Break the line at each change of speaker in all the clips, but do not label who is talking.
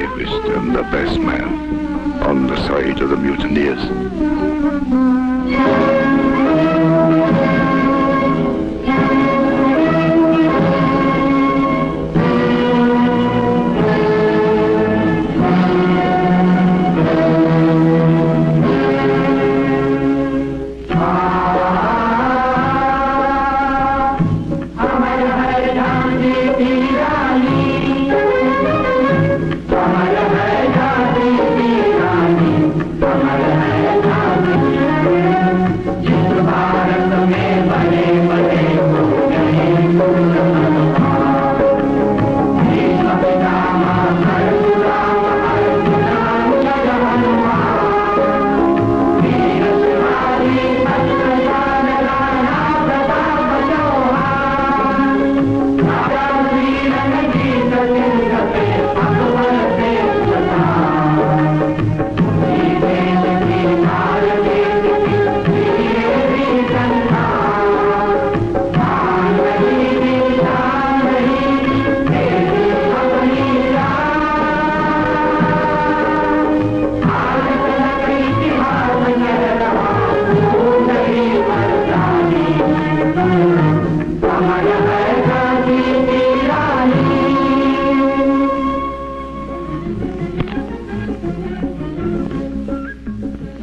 bravest and the best man on the side of the mutineers.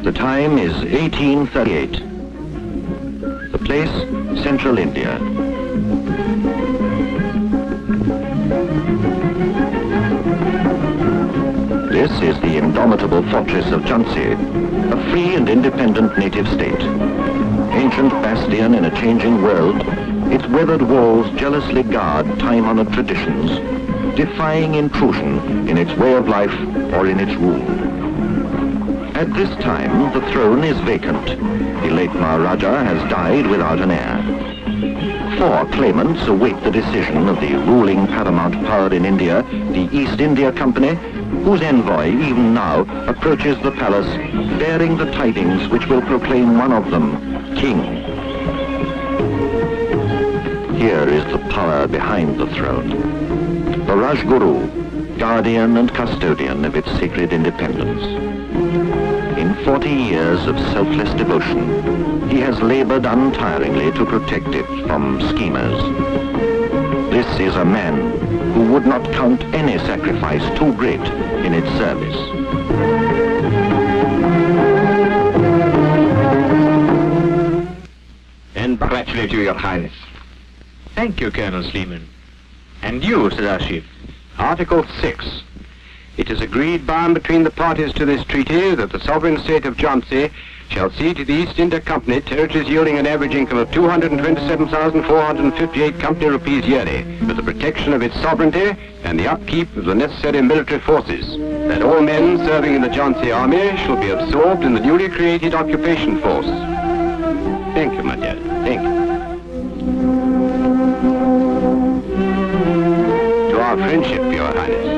The time is 1838. The place, Central India. This is the indomitable fortress of Jhansi, a free and independent native state. Ancient bastion in a changing world, its weathered walls jealously guard time-honored traditions, defying intrusion in its way of life or in its rule. At this time, the throne is vacant. The late Maharaja has died without an heir. 4 claimants await the decision of the ruling paramount power in India, the East India Company, whose envoy, even now, approaches the palace, bearing the tidings which will proclaim one of them king. Here is the power behind the throne. The Rajguru, guardian and custodian of its sacred independence. In 40 years of selfless devotion, he has labored untiringly to protect it from schemers. This is a man who would not count any sacrifice too great in its service.
And congratulate you, Your Highness.
Thank you, Colonel Sleeman. And you, Sadashif.
Article 6. It is agreed by and between the parties to this treaty that the sovereign state of Jhansi shall cede to the East India Company territories yielding an average income of 227,458 company rupees yearly, with the protection of its sovereignty and the upkeep of the necessary military forces. That all men serving in the Jhansi army shall be absorbed in the newly created occupation force. Thank you, my dear. Thank you. To our friendship, Your Highness.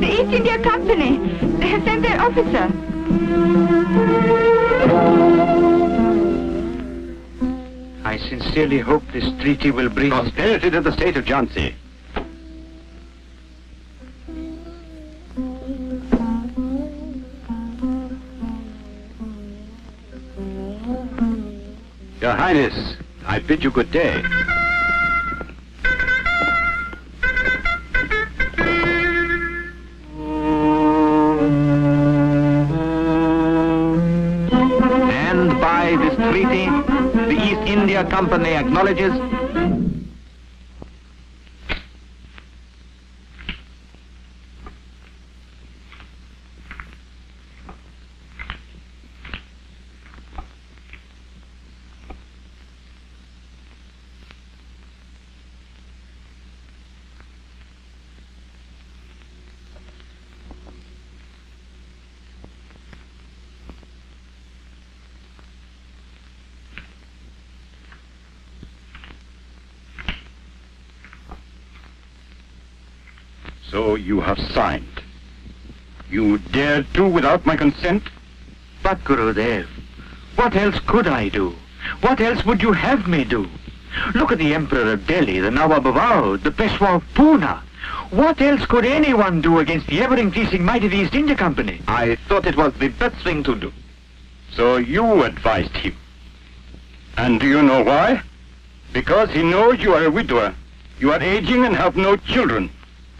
The East India Company. They have sent their officer.
I sincerely hope this treaty will bring
Prosperity to the state of Jhansi. Your Highness, I bid you good day.
Treaty, the East India Company acknowledges
So you have signed. You dared to without my consent?
But Gurudev, what else could I do? What else would you have me do? Look at the Emperor of Delhi, the Nawab of Oudh, the Peshwa of Poona. What else could anyone do against the ever-increasing might of the East India Company?
I thought it was the best thing to do. So you advised him. And do you know why? Because he knows you are a widower. You are aging and have no children.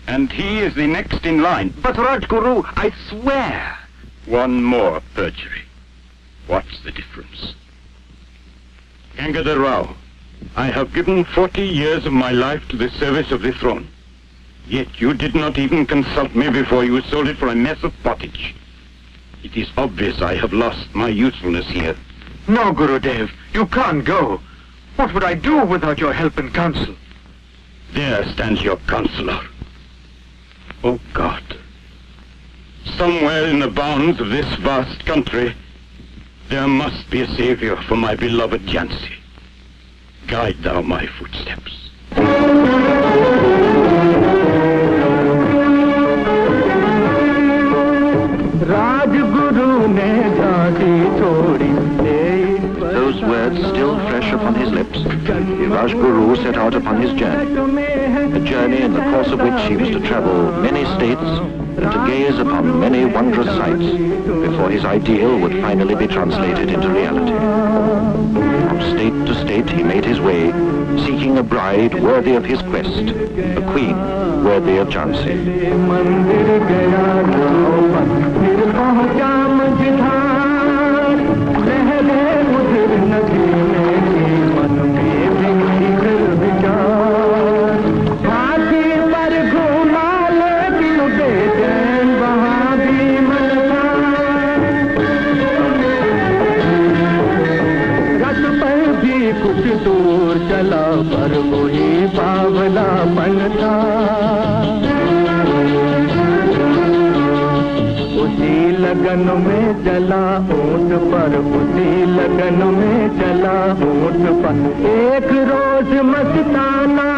And he is the next in line.
But Rajguru, I swear.
One more perjury. What's the difference? Gangadhar Rao, I have given 40 years of my life to the service of the throne. Yet you did not even consult me before you sold it for a mess of pottage. It is obvious I have lost my usefulness here.
No, Gurudev, you can't go. What would I do without your help and counsel?
There stands your counselor. Oh God. Somewhere in the bounds of this vast country, there must be a savior for my beloved Jhansi. Guide thou my footsteps.
Those words still fresh upon his lips, the Rajguru set out upon his journey. A journey in the course of which he was to travel many states and to gaze upon many wondrous sights before his ideal would finally be translated into reality. From state to state he made his way, seeking a bride worthy of his quest, a queen worthy of Jhansi.
पर वही बावलापन था उसी लगन में जला ऊंट पर उसी लगन में जला ऊंट पर एक रोज मस्ताना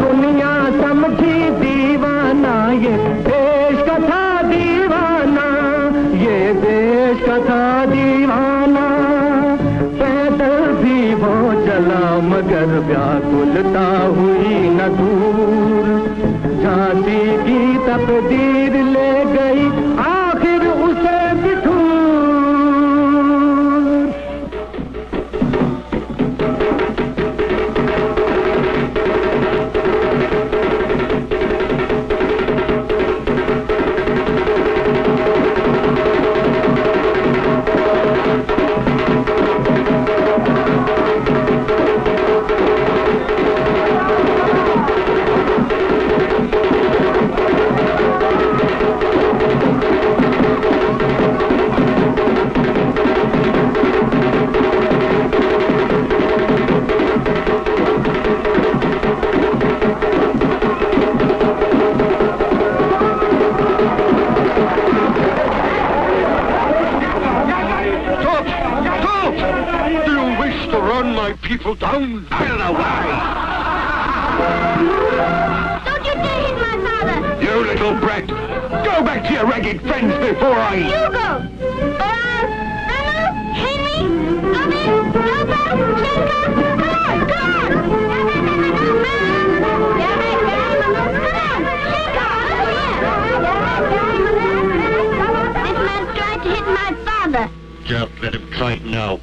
दुनिया समझी दीवाना ये देश का था दीवाना ये देश का था दीवाना वो चला मगर व्याकुलता हुई न दूर झांसी की तकदीर ले गई आखिर उसे Bithoor
People down out of the way!
Don't you dare hit my father!
You little brat! Go back to your ragged friends before I...
You go! Manu, Henry, Robin, Nova, Shilka, come on! This man's trying to hit my father!
Don't let him try it now.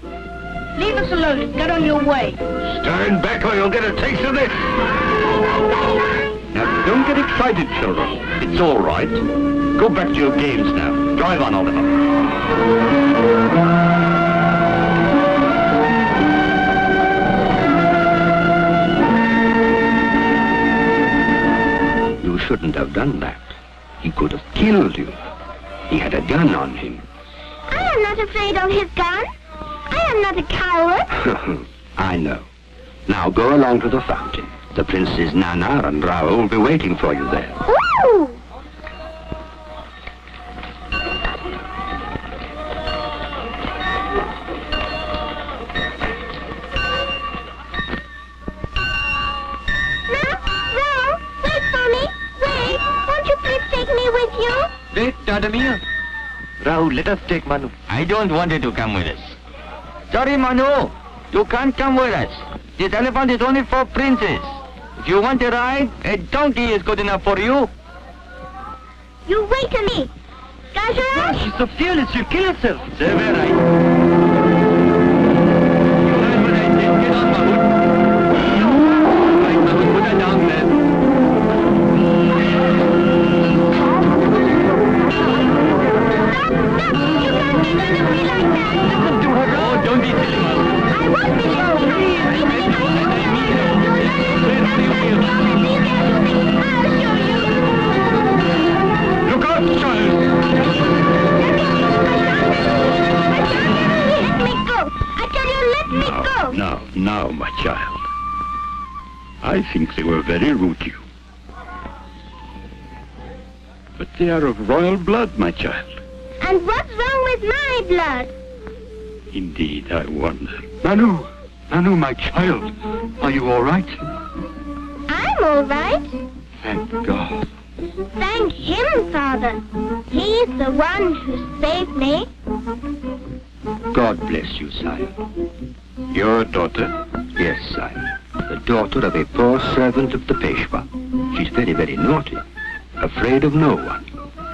Leave us alone and get on your way.
Stand back or you'll get a taste of this. Now, don't get excited, children. It's all right. Go back to your games now. Drive on, Oliver. You shouldn't have done that. He could have killed you. He had a gun on him.
I am not afraid of his gun. I am not a coward.
I know. Now go along to the fountain. The Princes Nana and Rao will be waiting for you there.
Ooh! No, Rao, wait for me. Wait.
Academy? Rao, let us take Manu.
I don't want you to come with us. Sorry, Manu. You can't come with us. This elephant is only for princes. If you want to ride, a donkey is good enough for you.
You wait a minute. Gangadhar?
She's so fearless, she'll kill herself.
They were right. You heard what I said. Get on, Mahmoud. Right, Mahmoud, put her down there. Oh, don't be silly, Mahmoud.
I won't be silly.
Look out, child!
Let me go. I tell you, let me go.
Now, my child. I think they were very rude to you. But they are of royal blood, my child.
And what's wrong with my blood?
Indeed, I wonder.
Manu, my child. Are you all right?
I'm all right.
Thank God.
Thank him, Father. He's the one who saved me.
God bless you, sire.
Your daughter?
Yes, sire. The daughter of a poor servant of the Peshwa. She's very, very naughty. Afraid of no one.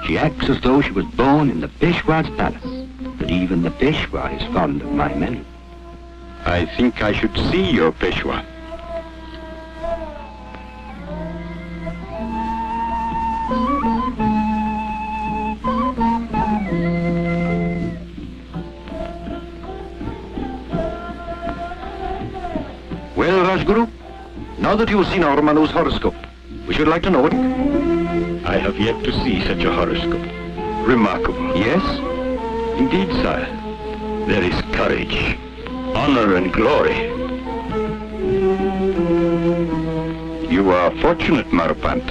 She acts as though she was born in the Peshwa's palace. But even the Peshwa is fond of my Manu.
I think I should see your Peshwa.
Well, Rajguru, now that you've seen our Manu's horoscope, we should like to know it.
I have yet to see such a horoscope. Remarkable.
Yes?
Indeed, sire. There is courage, honor and glory. You are fortunate, Marupant.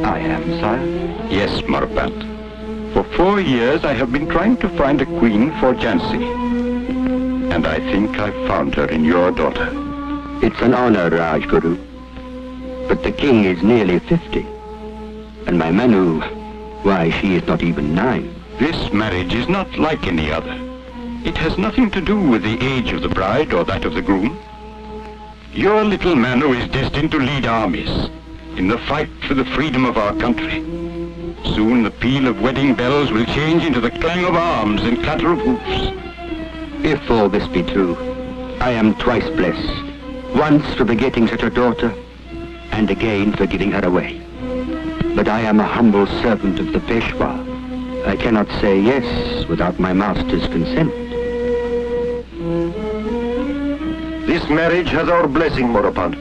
I am, sire.
Yes, Marupant. For 4 years I have been trying to find a queen for Jhansi. And I think I've found her in your daughter.
It's an honor, Rajguru. But the king is nearly 50. And my Manu, why, she is not even 9.
This marriage is not like any other. It has nothing to do with the age of the bride or that of the groom. Your little Manu is destined to lead armies in the fight for the freedom of our country. Soon the peal of wedding bells will change into the clang of arms and clatter of hoofs.
If all this be true, I am twice blessed. Once for begetting such a daughter, and again for giving her away. But I am a humble servant of the Peshwa. I cannot say yes without my master's consent.
This marriage has our blessing, Morapant.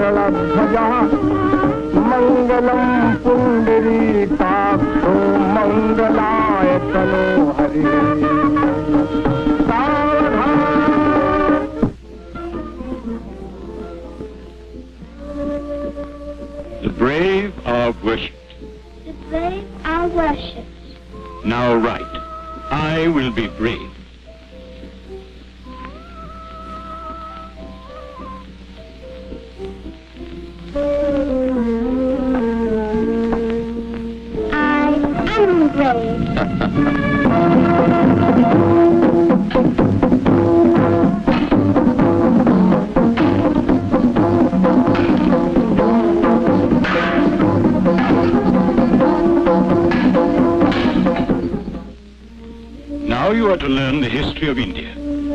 गरुड़ध्वजा Mangalam पुंडरीकाक्षो मंगलाय तनोहरि
The brave are worshipped.
The brave are worshipped.
Now write, I will be brave.
I am brave.
Now you are to learn the history of India,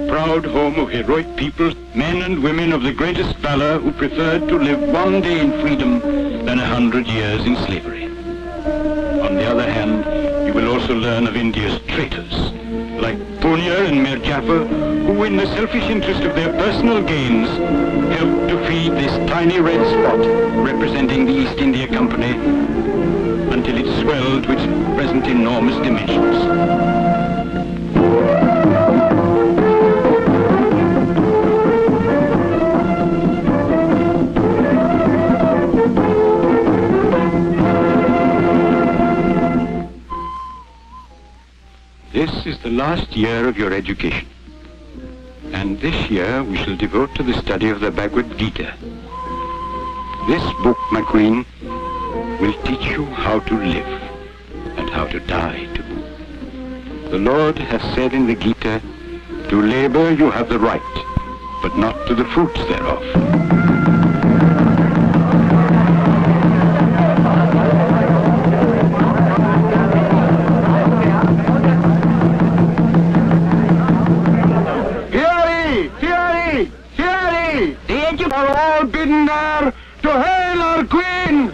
proud home of heroic people, men and women of the greatest valor who preferred to live one day in freedom than 100 years in slavery. On the other hand, you will also learn of India's traitors, like Punya and Mir Jafar, who in the selfish interest of their personal gains helped to feed this tiny red spot representing the East India Company until it swelled to its present enormous dimensions. This is the last year of your education. And this year we shall devote to the study of the Bhagavad Gita. This book, my queen, will teach you how to live and how to die too. The Lord has said in the Gita, to labor you have the right, but not to the fruits thereof.
Are all bidden there to hail our queen!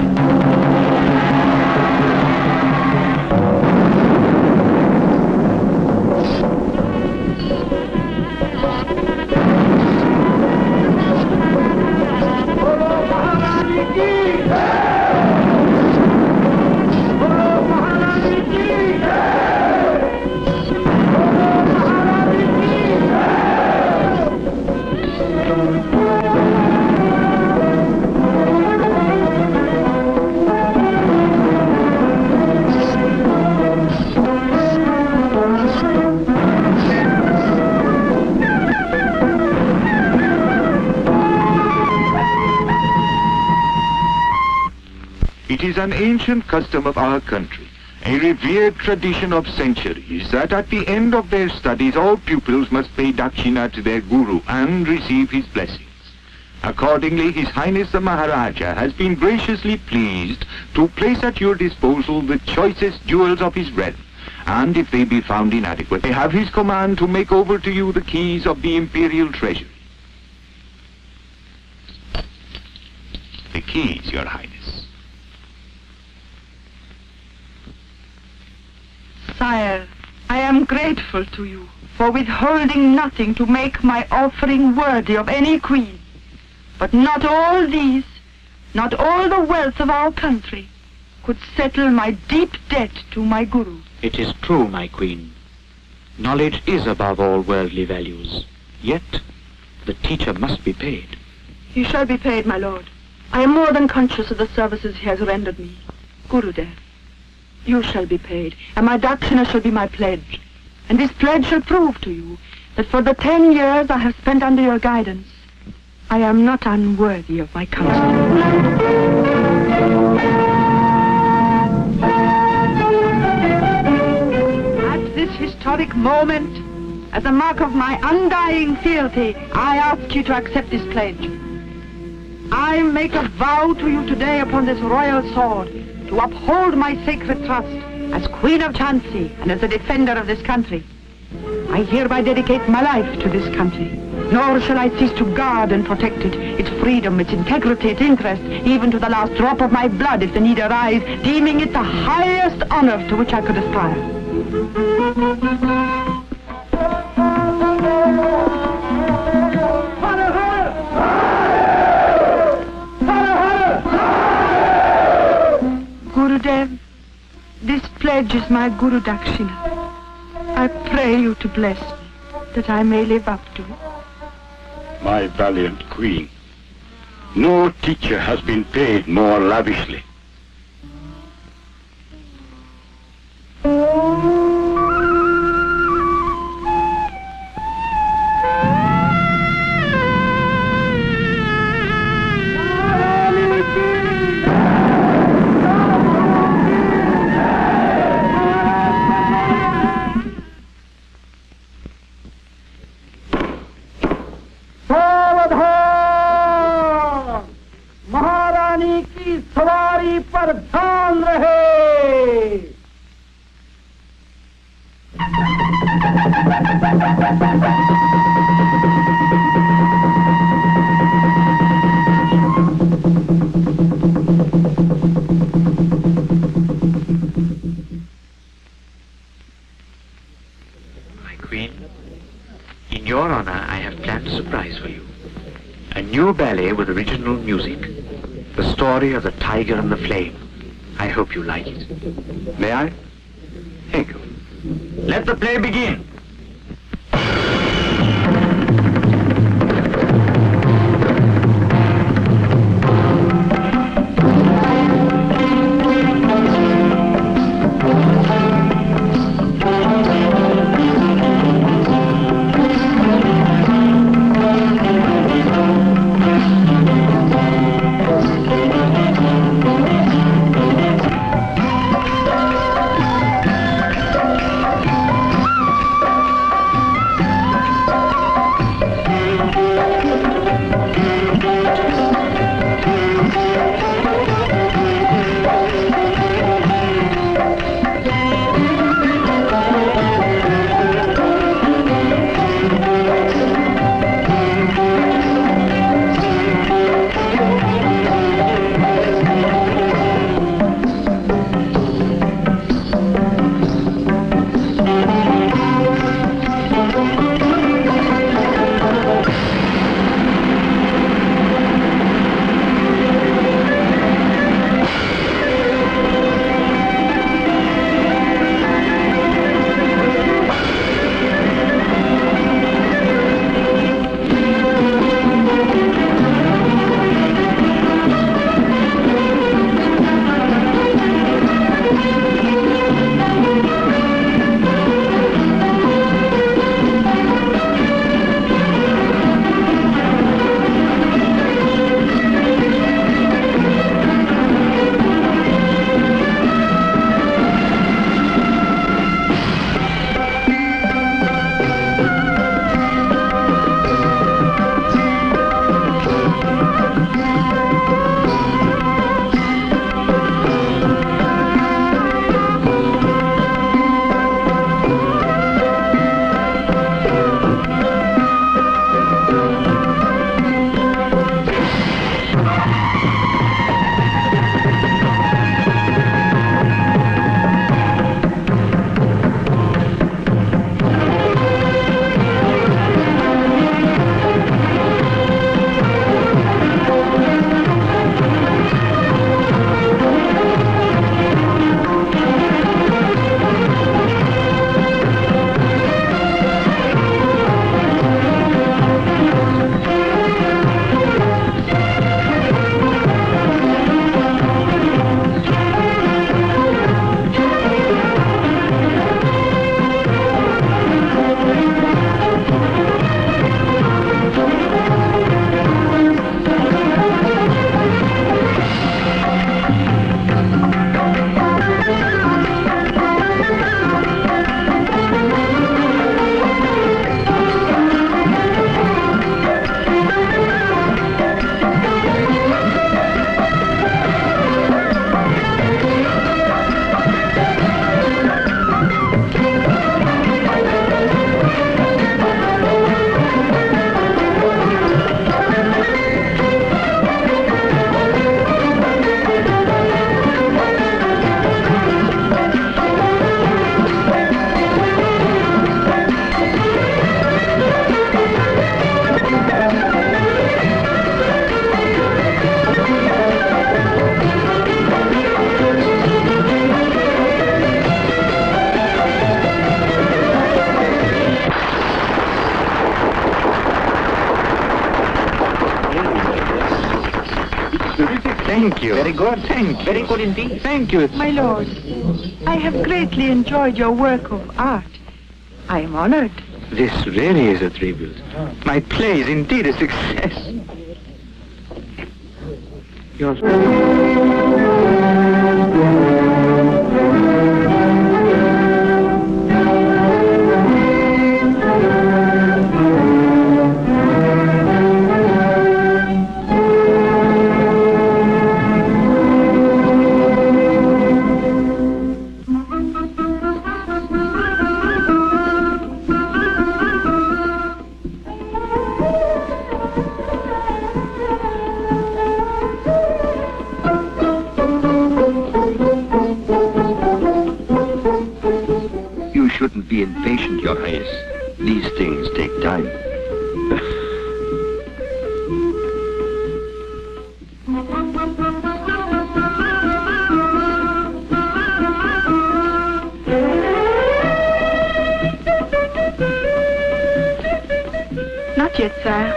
It is an ancient custom of our country, a revered tradition of centuries, that at the end of their studies all pupils must pay dakshina to their guru and receive his blessings. Accordingly, His Highness the Maharaja has been graciously pleased to place at your disposal the choicest jewels of his realm, and if they be found inadequate, I have his command to make over to you the keys of the imperial treasury. The keys, Your Highness.
Sire, I am grateful to you for withholding nothing to make my offering worthy of any queen. But not all these, not all the wealth of our country, could settle my deep debt to my guru.
It is true, my queen. Knowledge is above all worldly values. Yet, the teacher must be paid.
He shall be paid, my lord. I am more than conscious of the services he has rendered me. Gurudev, you shall be paid, and my dakshina shall be my pledge. And this pledge shall prove to you that for the 10 years I have spent under your guidance, I am not unworthy of my counsel. At this historic moment, as a mark of my undying fealty, I ask you to accept this pledge. I make a vow to you today upon this royal sword to uphold my sacred trust as Queen of Jhansi and as a defender of this country. I hereby dedicate my life to this country, nor shall I cease to guard and protect it, its freedom, its integrity, its interest, even to the last drop of my blood if the need arise, deeming it the highest honor to which I could aspire. pledge is my Guru Dakshina. I pray you to bless me, that I may live up to it.
My valiant queen, no teacher has been paid more lavishly.
महारानी की सवारी पर ध्यान रहे।
My queen, in your honor, I have planned a surprise for you. A new ballet with original music. The story of the tiger and the flame. I hope you like it.
May I? Thank you.
Let the play begin.
Thank you.
Very good.
Thank you.
Very good indeed.
Thank you.
My lord, I have greatly enjoyed your work of art. I am honored.
This really is a tribute. My play is indeed a success. Yours.
You shouldn't be impatient, Your Highness. These things take time.
Not yet, sire.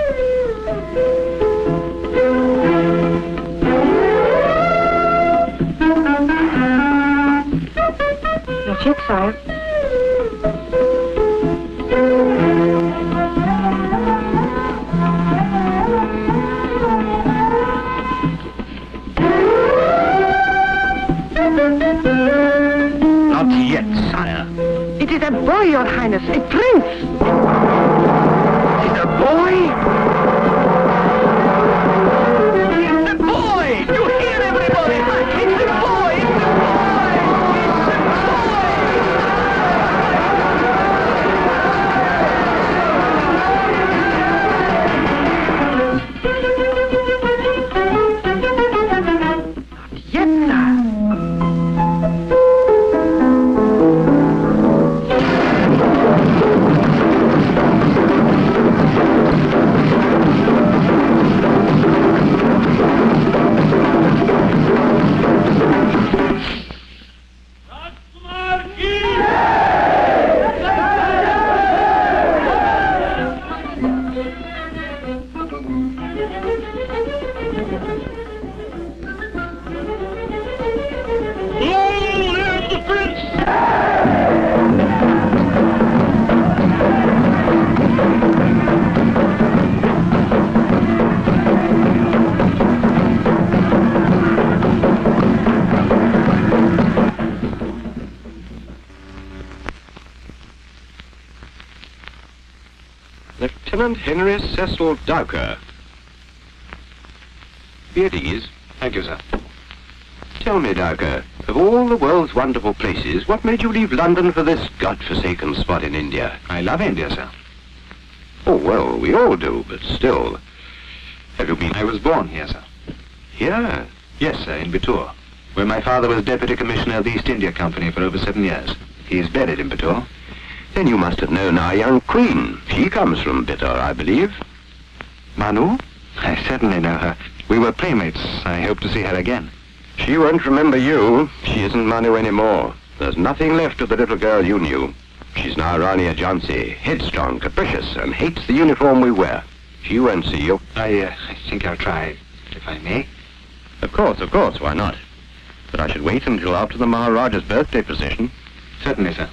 Not yet, sire.
Not yet, sire.
It is a boy, Your Highness, a prince.
It's a boy? It's the boy! You hear everybody? It's the boy! It's the boy!
Not yet, sire.
Lieutenant Henry Cecil Dowker. Be at ease.
Thank you, sir.
Tell me, Dowker, of all the world's wonderful places, what made you leave London for this God-forsaken spot in India?
I love India, sir.
Oh, well, we all do, but still. Have you been...
I was born here, sir.
Here?
Yes, sir, in Bittur, where my father was Deputy Commissioner of the East India Company for over 7 years. He's buried in Bittur.
Then you must have known our young queen. She comes from Bittur, I believe.
Manu? I certainly know her. We were playmates. I hope to see her again.
She won't remember you. She isn't Manu anymore. There's nothing left of the little girl you knew. She's now Rani of Jhansi, headstrong, capricious, and hates the uniform we wear. She won't see you.
I think I'll try, if I may.
Of course, why not? But I should wait until after the Maharaja's birthday procession.
Certainly, sir.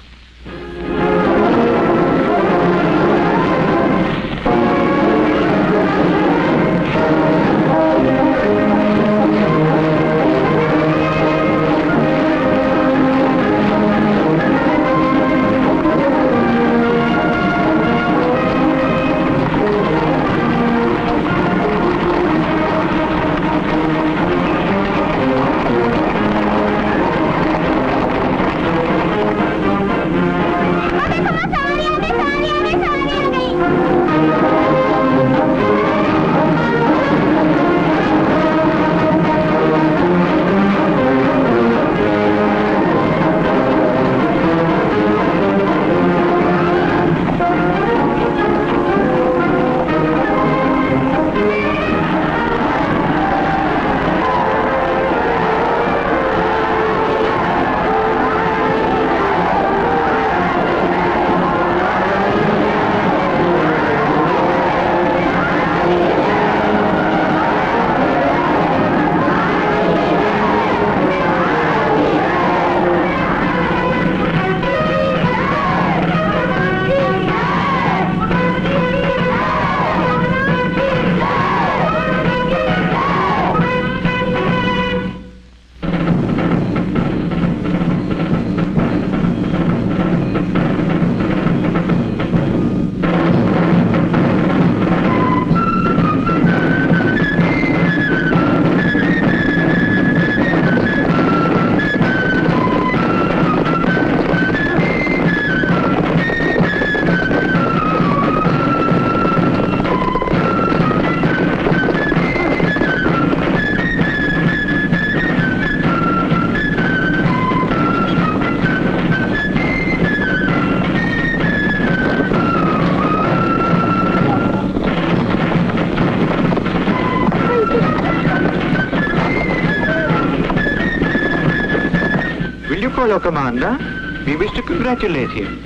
for your commander. We wish to congratulate him.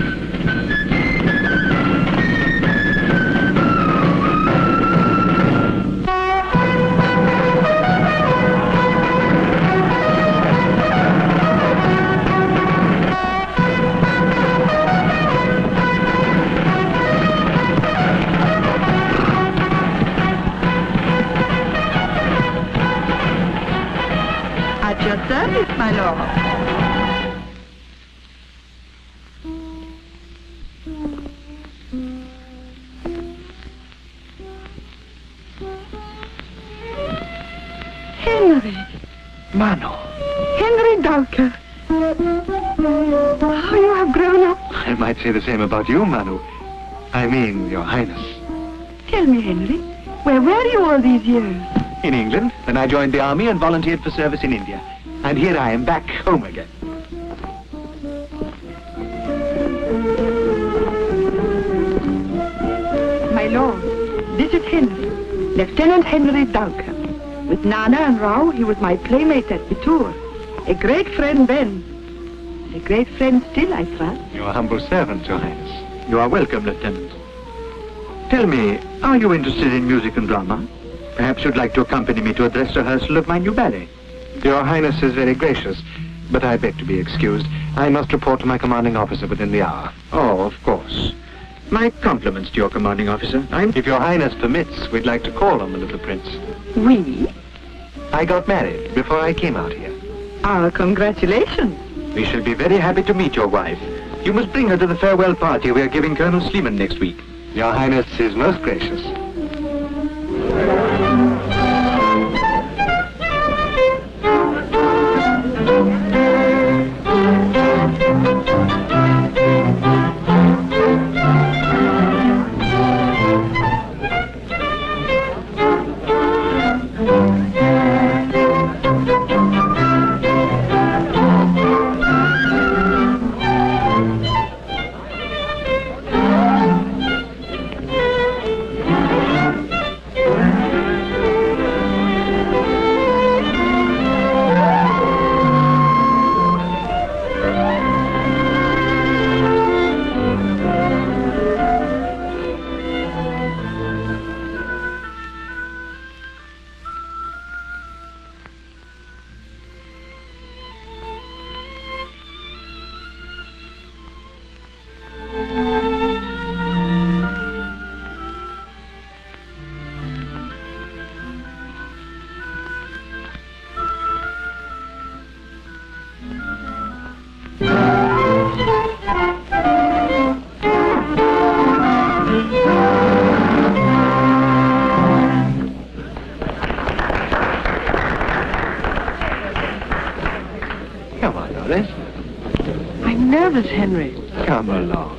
At your service, my lord. Henry.
Manu.
Henry Dulker. How you have grown up.
I might say the same about you, Manu. I mean, Your Highness.
Tell me, Henry, where were you all these years?
In England, then I joined the army and volunteered for service in India. And here I am back home again.
My lord, this is Henry, Lieutenant Henry Dulker. With Nana and Rao, he was my playmate at Bittur. A great friend then. A great friend still, I trust.
Your humble servant, Your Highness. You are welcome, Lieutenant. Tell me, are you interested in music and drama? Perhaps you'd like to accompany me to a dress rehearsal of my new ballet. Your Highness is very gracious, but I beg to be excused. I must report to my commanding officer within the hour. Oh, of course. My compliments to your commanding officer. If Your Highness permits, we'd like to call on the little prince.
We?
I got married before I came out here.
Our congratulations.
We shall be very happy to meet your wife. You must bring her to the farewell party we are giving Colonel Sleeman next week. Your Highness is most gracious.
I'm nervous, Henry.
Come along.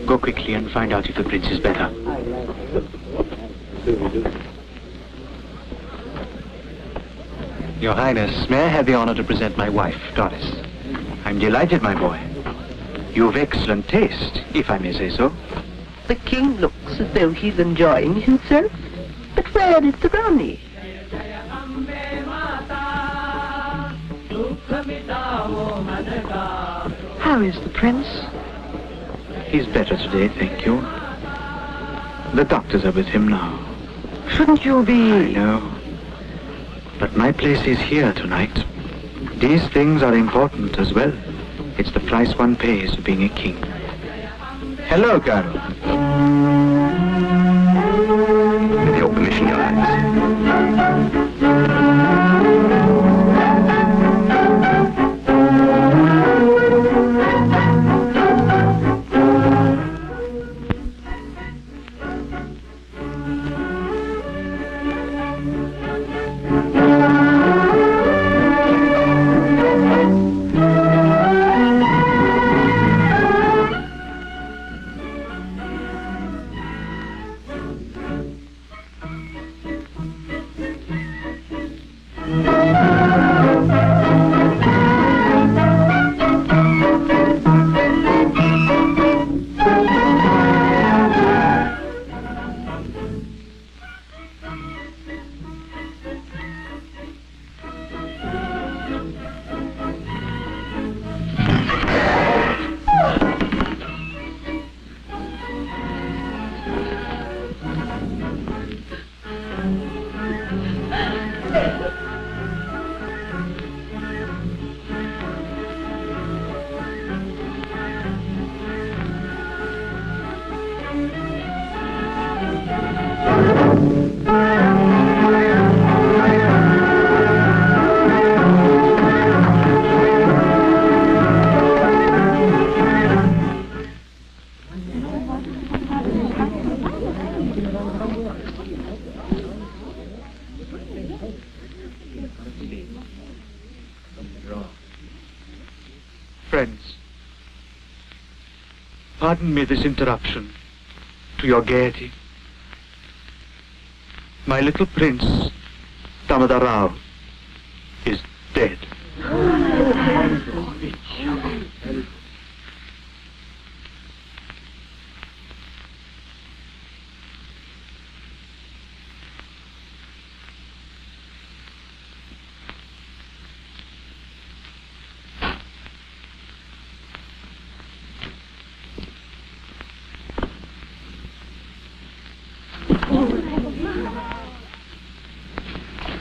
Go quickly and find out if the prince is better.
Your Highness, may I have the honor to present my wife, Doris? I'm delighted, my boy. You've excellent taste, if I may say so.
The king looks as though he's enjoying himself. But where is the Rani? How is the prince?
He's better today, thank you. The doctors are with him now.
Shouldn't you be...
I know. But my place is here tonight. These things are important as well. It's the price one pays for being a king. Hello, Colonel.
With your permission, Your Highness.
Friends, pardon me this interruption to your gaiety. My little prince, Gangadhar Rao, is dead.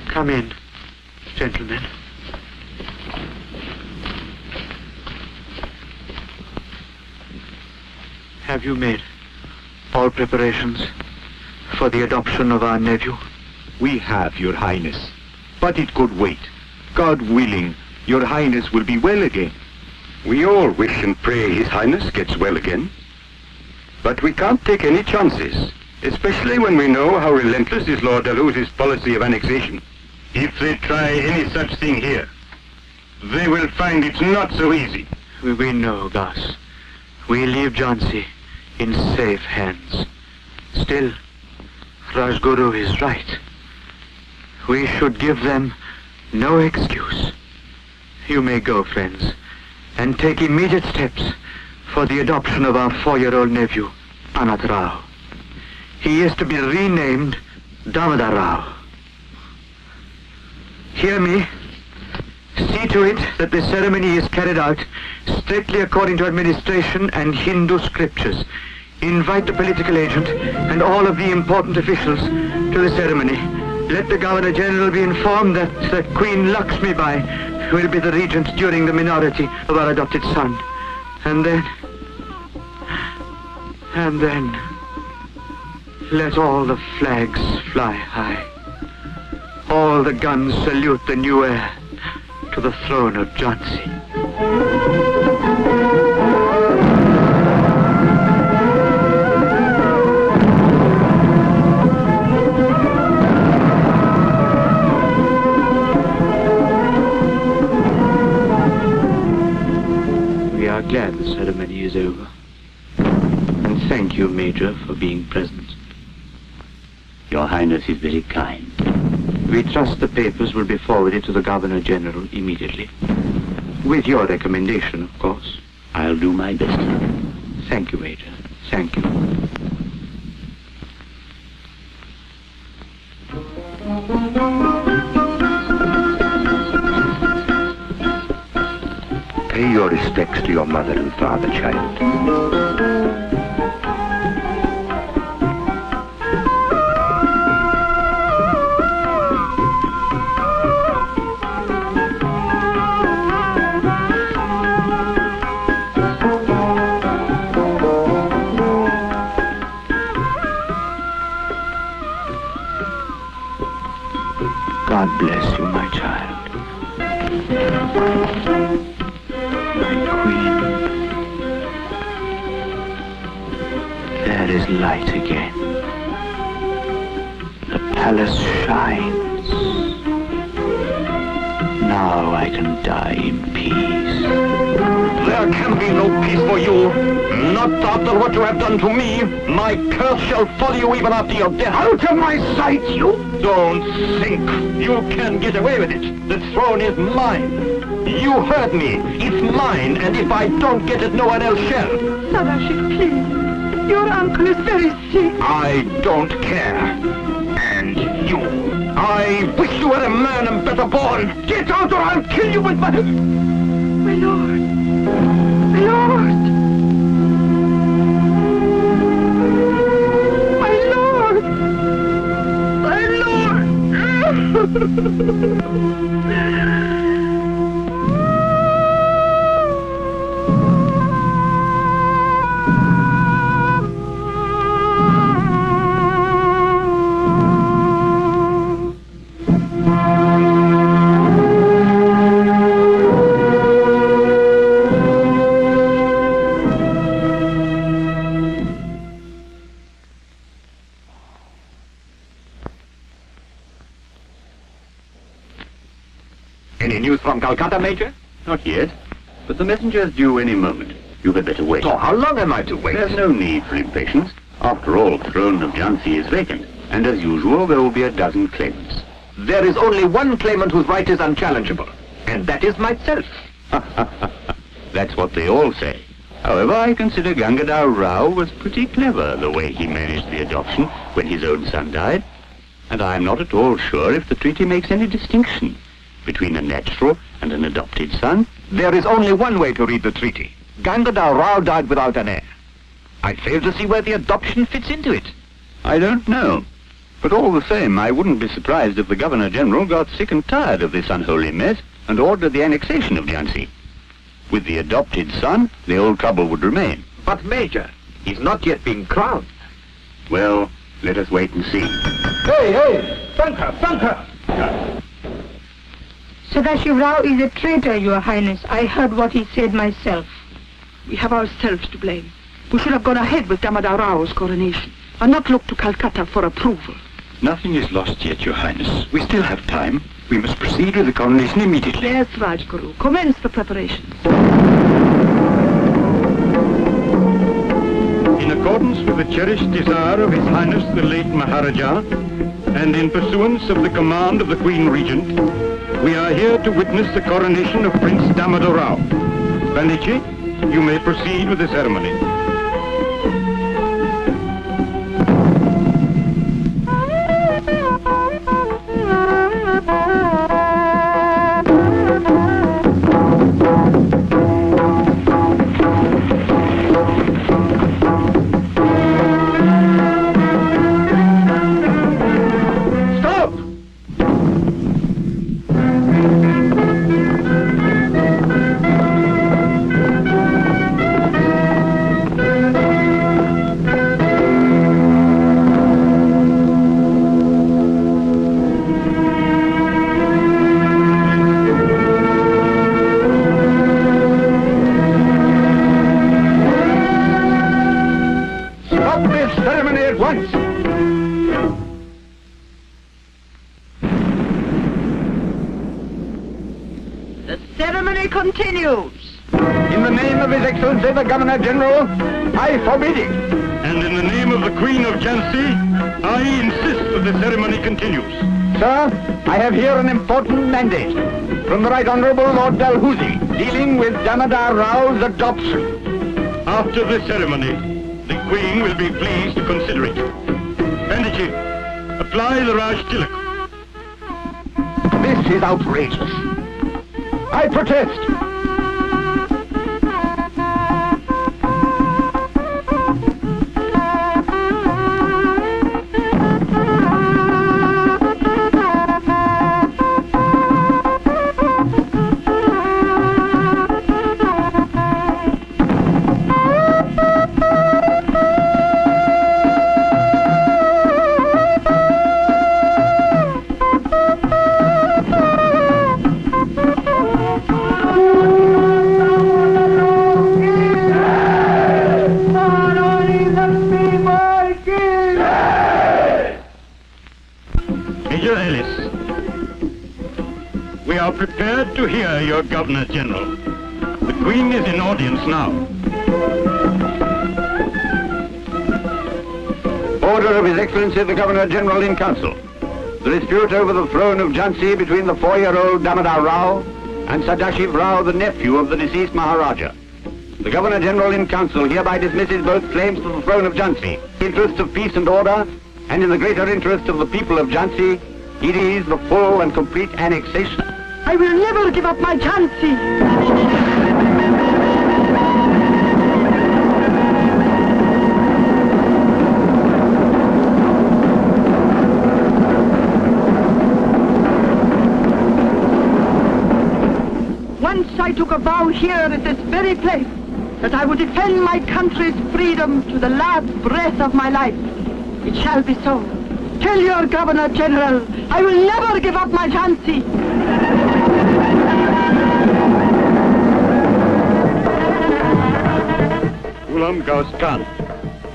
Come in, gentlemen. Have you made all preparations for the adoption of our nephew?
We have, Your Highness. But it could wait. God willing, Your Highness will be well again.
We all wish and pray His Highness gets well again. But we can't take any chances, especially when we know how relentless is Lord Dalhousi's policy of annexation. If they try any such thing here, they will find it's not so easy.
We know, boss. We leave Jhansi in safe hands. Still, Rajguru is right. We should give them no excuse. You may go, friends, and take immediate steps for the adoption of our 4-year-old nephew, Anath Rao. He is to be renamed Damodar Rao. Hear me. See to it that the ceremony is carried out strictly according to administration and Hindu scriptures. Invite the political agent and all of the important officials to the ceremony. Let the Governor General be informed that Queen Lakshmibai will be the regent during the minority of our adopted son. And then, let all the flags fly high. All the guns salute the new heir to the throne of Jhansi. We are glad the ceremony is over. And thank you, Major, for being present.
Your Highness is very kind.
We trust the papers will be forwarded to the Governor General immediately. With your recommendation, of course.
I'll do my best.
Thank you, Major. Thank you.
Pay your respects to your mother and father, child.
God bless you, my child. My queen. There is light again. The palace shines. Now I can die in peace.
There can be no peace for you. Not after what you have done to me. My curse shall follow you even after your death. Out of my sight, you! Don't think you can get away with it. The throne is mine. You heard me. It's mine, and if I don't get it, no one else shall.
Sadashik, please. Your uncle is very sick.
I don't care. And you. I wish you were a man and better born. Get out or I'll kill you with my...
My lord. My lord.
Any news from Calcutta, Major?
Not yet, but the messenger is due any moment. You had better wait.
Oh, how long am I to wait?
There's no need for impatience. After all, the throne of Jhansi is vacant, and as usual, there will be a dozen claimants.
There is only one claimant whose right is unchallengeable, and that is myself.
That's what they all say. However, I consider Gangadhar Rao was pretty clever the way he managed the adoption when his own son died. And I'm not at all sure if the treaty makes any distinction between a natural and an adopted son.
There is only one way to read the treaty. Gangadhar Rao died without an heir. I fail to see where the adoption fits into it.
I don't know. But all the same, I wouldn't be surprised if the Governor-General got sick and tired of this unholy mess and ordered the annexation of Jhansi. With the adopted son, the old trouble would remain.
But, Major, he's not yet been crowned.
Well, let us wait and see.
Hey! Funka!
Sadashiv Rao is a traitor, Your Highness. I heard what he said myself.
We have ourselves to blame. We should have gone ahead with Damodar Rao's coronation, and not look to Calcutta for approval.
Nothing is lost yet, Your Highness. We still have time. We must proceed with the coronation immediately.
Yes, Rajguru. Commence the preparations.
In accordance with the cherished desire of His Highness the late Maharaja, and in pursuance of the command of the Queen Regent, we are here to witness the coronation of Prince Damodar Rao. Panditji, you may proceed with the ceremony.
Continues.
In the name of His Excellency the Governor-General, I forbid it.
And in the name of the Queen of Jhansi, I insist that the ceremony continues.
Sir, I have here an important mandate from the Right Honourable Lord Dalhousie, dealing with Damodar Rao's adoption.
After the ceremony, the Queen will be pleased to consider it. Panditji, apply the Raj Tilak.
This is outrageous. I protest.
Prepared to hear your Governor-General. The Queen is in audience now.
Order of His Excellency the Governor-General in Council. The dispute over the throne of Jhansi between the 4-year-old Damodar Rao and Sadashiv Rao, the nephew of the deceased Maharaja. The Governor-General in Council hereby dismisses both claims to the throne of Jhansi. In the interest of peace and order, and in the greater interest of the people of Jhansi, it is the full and complete annexation.
I will never give up my Jhansi. Once I took a vow here at this very place that I would defend my country's freedom to the last breath of my life. It shall be so. Tell your Governor-General, I will never give up my Jhansi.
Ghulam Ghaus Khan,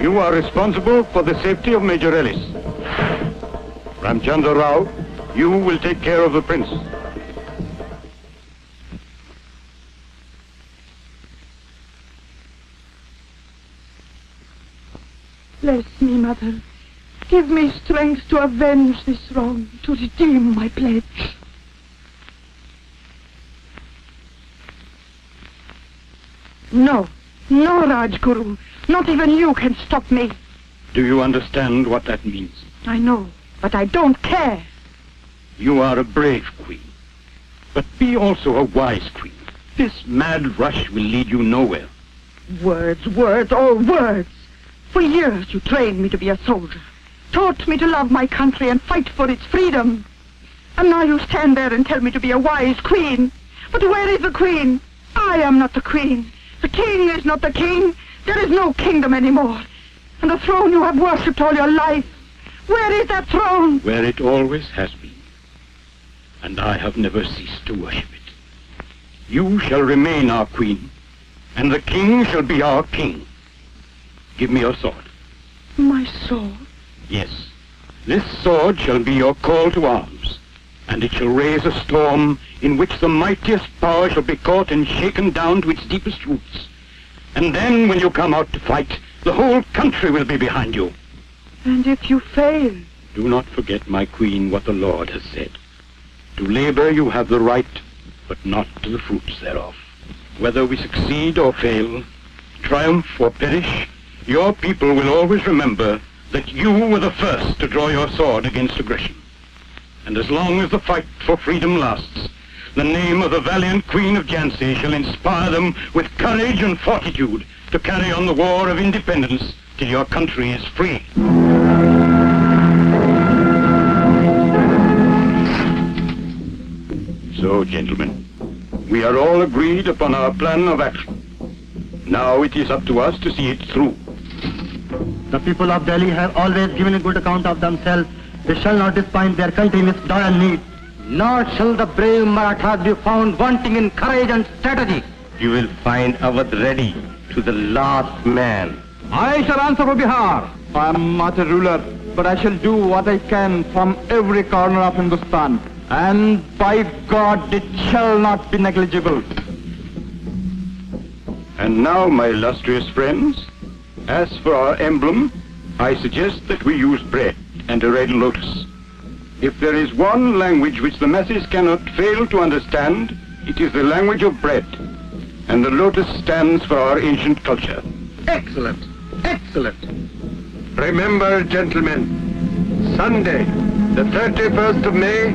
you are responsible for the safety of Major Ellis. Ramchandra Rao, you will take care of the prince.
Bless me, Mother. Give me strength to avenge this wrong, to redeem my pledge. No, Rajguru. Not even you can stop me.
Do you understand what that means?
I know, but I don't care.
You are a brave queen, but be also a wise queen. This mad rush will lead you nowhere.
Words, all words. For years you trained me to be a soldier, taught me to love my country and fight for its freedom. And now you stand there and tell me to be a wise queen. But where is the queen? I am not the queen. The king is not the king. There is no kingdom anymore. And the throne you have worshipped all your life, where is that throne?
Where it always has been. And I have never ceased to worship it. You shall remain our queen, and the king shall be our king. Give me your sword.
My sword?
Yes. This sword shall be your call to arms, and it shall raise a storm in which the mightiest power shall be caught and shaken down to its deepest roots. And then, when you come out to fight, the whole country will be behind you.
And if you fail?
Do not forget, my queen, what the Lord has said. To labor you have the right, but not to the fruits thereof. Whether we succeed or fail, triumph or perish, your people will always remember that you were the first to draw your sword against aggression. And as long as the fight for freedom lasts, the name of the valiant Queen of Jhansi shall inspire them with courage and fortitude to carry on the war of independence till your country is free. So, gentlemen, we are all agreed upon our plan of action. Now it is up to us to see it through.
The people of Delhi have always given a good account of themselves. They shall not disappoint their country in its dire need. Nor shall the brave Marathas be found wanting in courage and strategy.
You will find Awadh ready to the last man.
I shall answer for Bihar. I am not a ruler, but I shall do what I can from every corner of Hindustan. And by God, it shall not be negligible.
And now, my illustrious friends, as for our emblem, I suggest that we use bread and a red lotus. If there is one language which the masses cannot fail to understand, it is the language of bread. And the lotus stands for our ancient culture.
Excellent, excellent. Remember, gentlemen, Sunday, the 31st of May,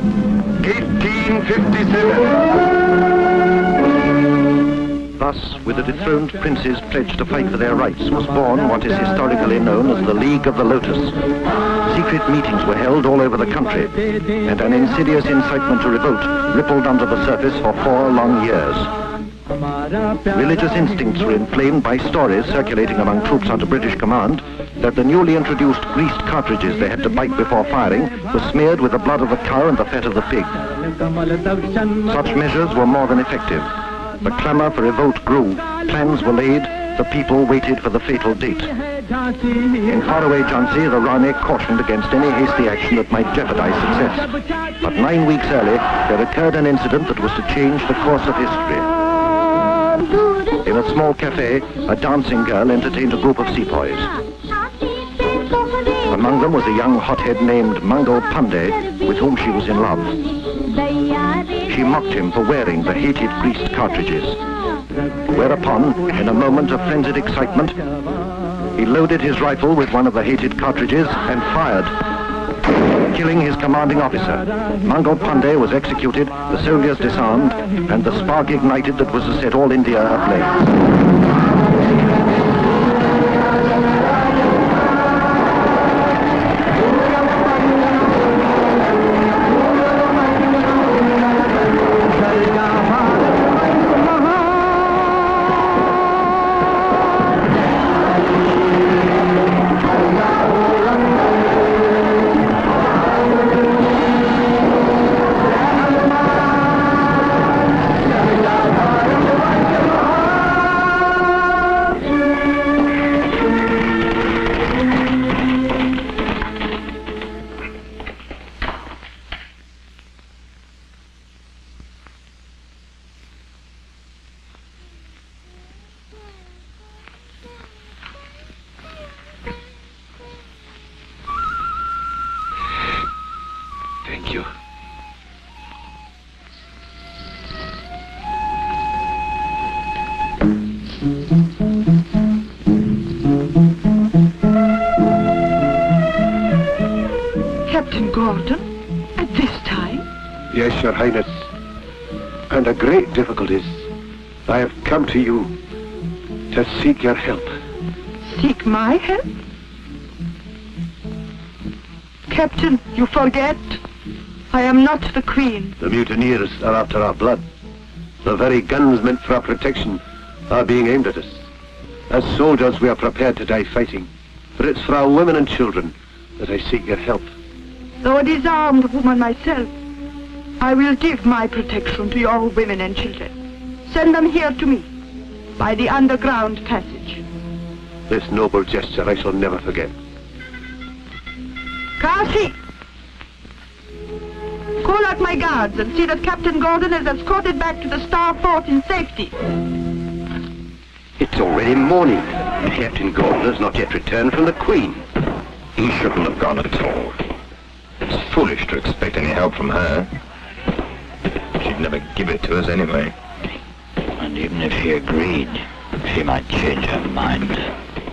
1857.
Thus, with the dethroned princes pledged to fight for their rights, was born what is historically known as the League of the Lotus. Secret meetings were held all over the country, and an insidious incitement to revolt rippled under the surface for 4 long years. Religious instincts were inflamed by stories circulating among troops under British command that the newly introduced greased cartridges they had to bite before firing were smeared with the blood of the cow and the fat of the pig. Such measures were more than effective. The clamor for revolt grew, plans were laid, the people waited for the fatal date. In faraway Jhansi, the Rani cautioned against any hasty action that might jeopardize success. But 9 weeks early, there occurred an incident that was to change the course of history. In a small cafe, a dancing girl entertained a group of sepoys. Among them was a young hothead named Mangal Pandey, with whom she was in love. She mocked him for wearing the hated greased cartridges. Whereupon, in a moment of frenzied excitement, he loaded his rifle with one of the hated cartridges and fired, killing his commanding officer. Mangal Pandey was executed, the soldiers disarmed, and the spark ignited that was to set all India ablaze.
Thank you.
Captain Gordon, at this time?
Yes, Your Highness. Under great difficulties, I have come to you to seek your help.
Seek my help? Captain, you forget. I am not the Queen.
The mutineers are after our blood. The very guns meant for our protection are being aimed at us. As soldiers, we are prepared to die fighting. But it's for our women and children that I seek your help.
Though a disarmed woman myself, I will give my protection to your women and children. Send them here to me, by the underground passage.
This noble gesture I shall never forget.
Kasi! Call out my guards and see that Captain Gordon is escorted back to the Star Fort in safety.
It's already morning. Captain Gordon has not yet returned from the Queen.
He shouldn't have gone at all. It's foolish to expect any help from her. She'd never give it to us anyway.
And even if she agreed, she might change her mind.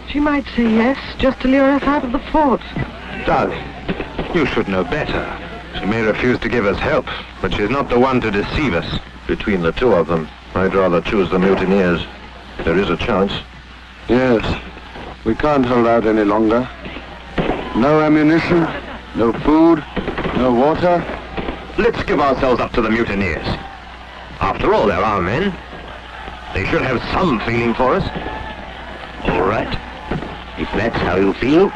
She might say yes, just to lure us out of the fort.
Darling, you should know better. She may refuse to give us help, but she's not the one to deceive us. Between the two of them, I'd rather choose the mutineers. There is a chance.
Yes, we can't hold out any longer. No ammunition, no food, no water.
Let's give ourselves up to the mutineers. After all, they're our men. They should have some feeling for us.
All right. If that's how you feel,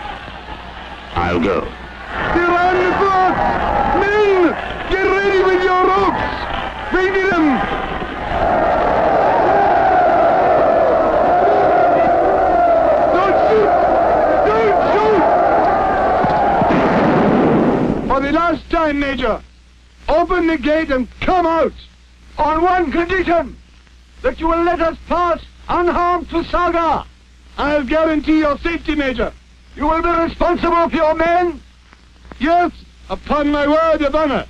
I'll go.
They're on the boat! Men! Get ready with your ropes! We need them! For the last time, Major, open the gate and come out, on one condition, that you will let us pass unharmed to Saga. I'll guarantee your safety, Major. You will be responsible for your men? Yes, upon my word of honor.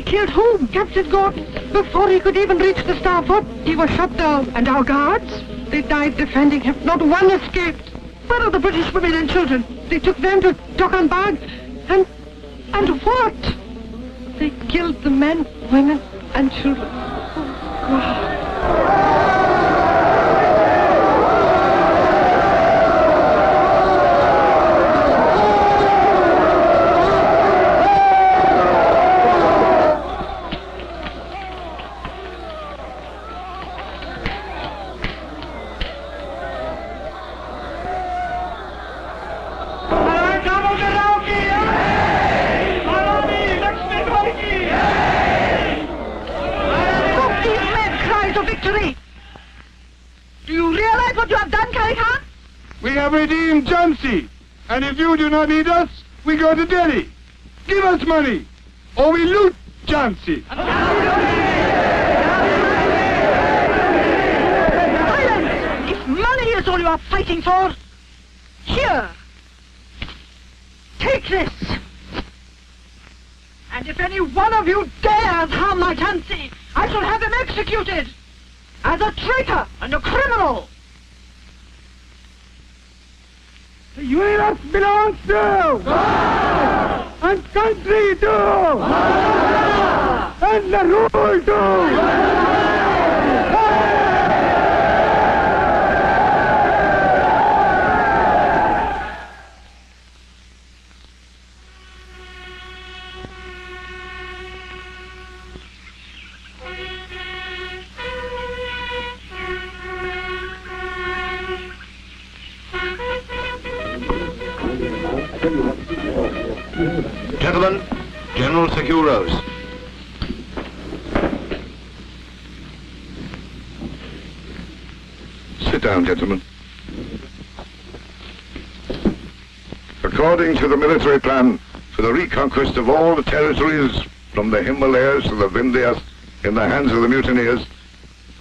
Killed whom? Captain Gordon. Before he could even reach the Star Fort, he was shot down. And our guards? They died defending him. Not one escaped. Where are the British women and children? They took them to Tokanbag. And what? They killed the men, women, and children. Oh, God. We have redeemed Jhansi, and if you do not need us, we go to Delhi. Give us money, or we loot Jhansi. Silence! If money is all you are fighting for, here, take this. And if any one of you dares harm my Jhansi, I shall have him executed as a traitor and a criminal.
The universe belongs to God, and country to God, and the rule to God.
Gentlemen, General Sir Hugh Rose.
Sit down, gentlemen. According to the military plan for the reconquest of all the territories from the Himalayas to the Vindhyas in the hands of the mutineers,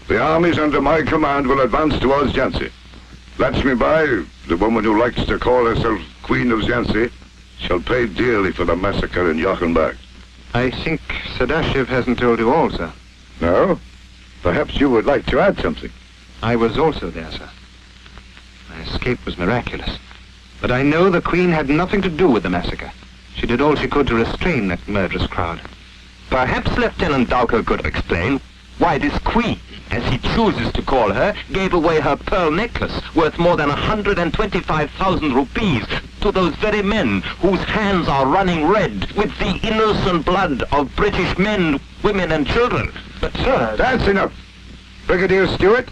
the armies under my command will advance towards Jhansi. Lakshmibai, the woman who likes to call herself Queen of Jhansi, shall pay dearly for the massacre in Jochenbach.
I think Sadashiv hasn't told you all, sir.
No? Perhaps you would like to add something.
I was also there, sir. My escape was miraculous. But I know the Queen had nothing to do with the massacre. She did all she could to restrain that murderous crowd.
Perhaps Lieutenant Dowker could explain why this Queen, as he chooses to call her, gave away her pearl necklace worth more than 125,000 rupees to those very men whose hands are running red with the innocent blood of British men, women and children.
But sir, that's enough. Brigadier Stewart,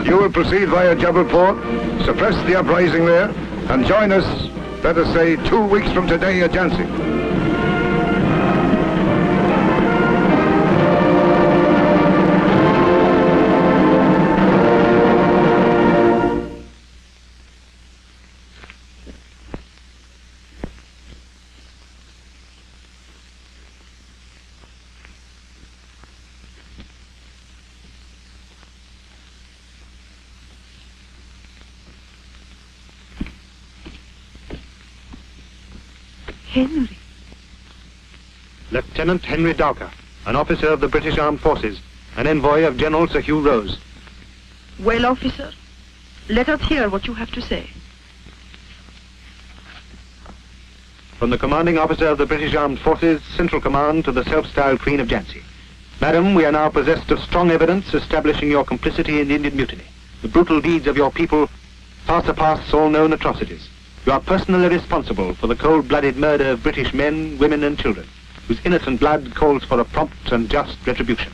you will proceed via Jabalpur, suppress the uprising there, and join us, let us say, 2 weeks from today at Jhansi.
Henry.
Lieutenant Henry Dowker, an officer of the British Armed Forces, an envoy of General Sir Hugh Rose.
Well, officer, let us hear what you have to say.
From the commanding officer of the British Armed Forces, Central Command, to the self-styled Queen of Jhansi. Madam, we are now possessed of strong evidence establishing your complicity in the Indian Mutiny. The brutal deeds of your people far surpass all known atrocities. You are personally responsible for the cold-blooded murder of British men, women and children, whose innocent blood calls for a prompt and just retribution.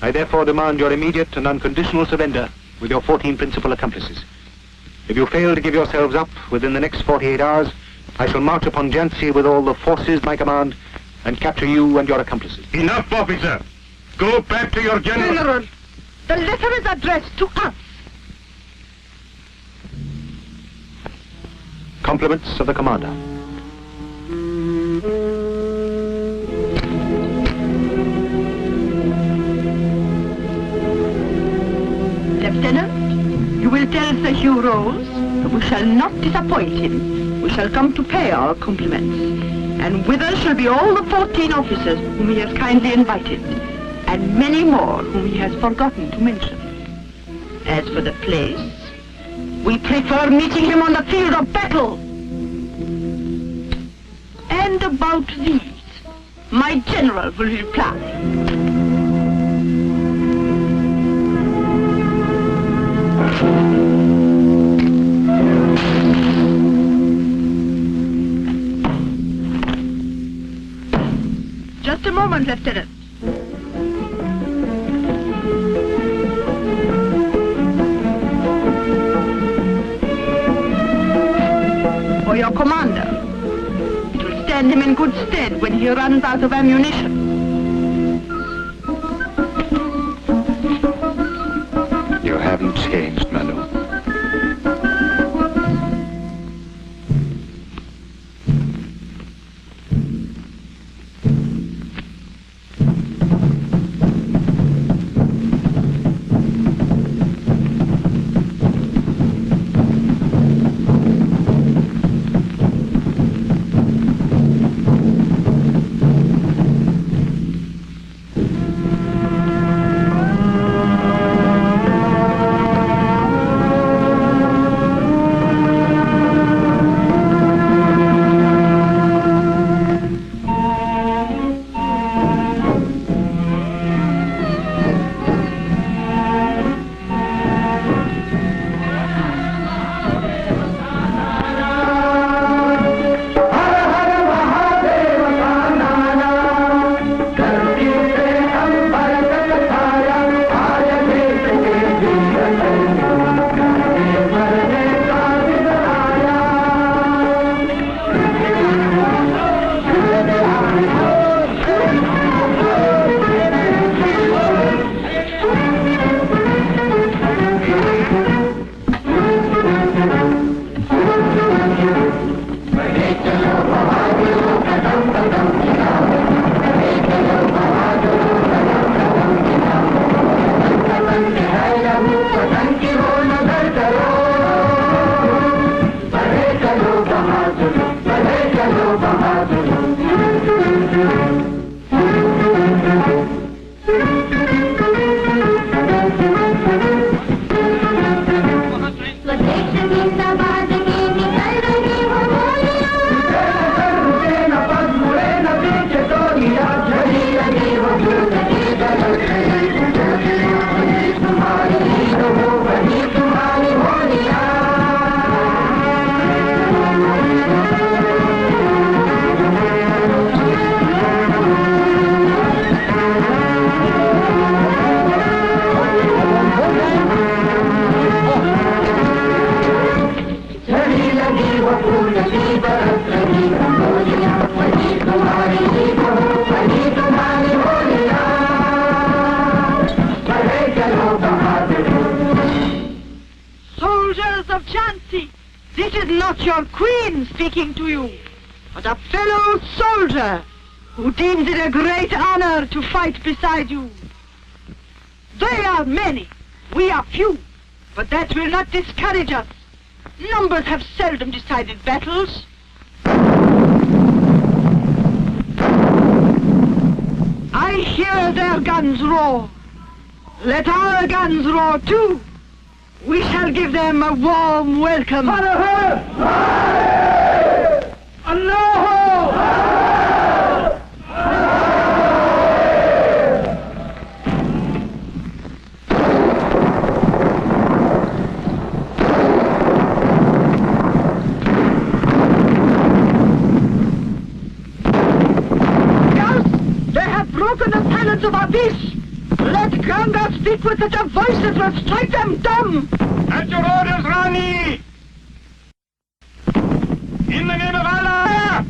I therefore demand your immediate and unconditional surrender with your 14 principal accomplices. If you fail to give yourselves up within the next 48 hours, I shall march upon Jhansi with all the forces at my command and capture you and your accomplices.
Enough, officer. Go back to your general.
General, the letter is addressed to us.
Compliments of the commander.
Lieutenant, you will tell Sir Hugh Rose that we shall not disappoint him. We shall come to pay our compliments. And with us shall be all the 14 officers whom he has kindly invited, and many more whom he has forgotten to mention. As for the place, we prefer meeting him on the field of battle. And about these, my general will reply. Just a moment, Lieutenant. For your commander. It will stand him in good stead when he runs out of ammunition.
You haven't changed, Manu.
This is not your queen speaking to you, but a fellow soldier who deems it a great honor to fight beside you. They are many, we are few, but that will not discourage us. Numbers have seldom decided battles. I hear their guns roar. Let our guns roar too. We shall give them a warm welcome. Broken the silence of our peace. Let Ganga speak with such a voice that will strike them dumb.
At your orders, Rani! In the name of Allah!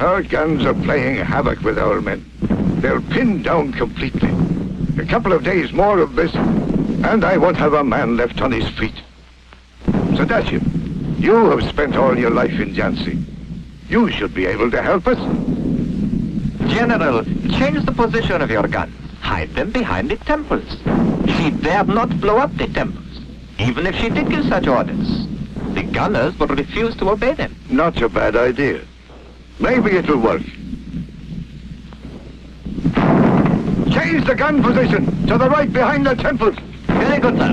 Our guns are playing havoc with our men. They're pinned down completely. A couple of days more of this, and I won't have a man left on his feet. Sadashiv, you have spent all your life in Jhansi. You should be able to help us.
General, change the position of your guns. Hide them behind the temples. She dared not blow up the temples, even if she did give such orders. The gunners would refuse to obey them.
Not a bad idea. Maybe it'll work. Change the gun position to the right behind the temples.
Very good, sir.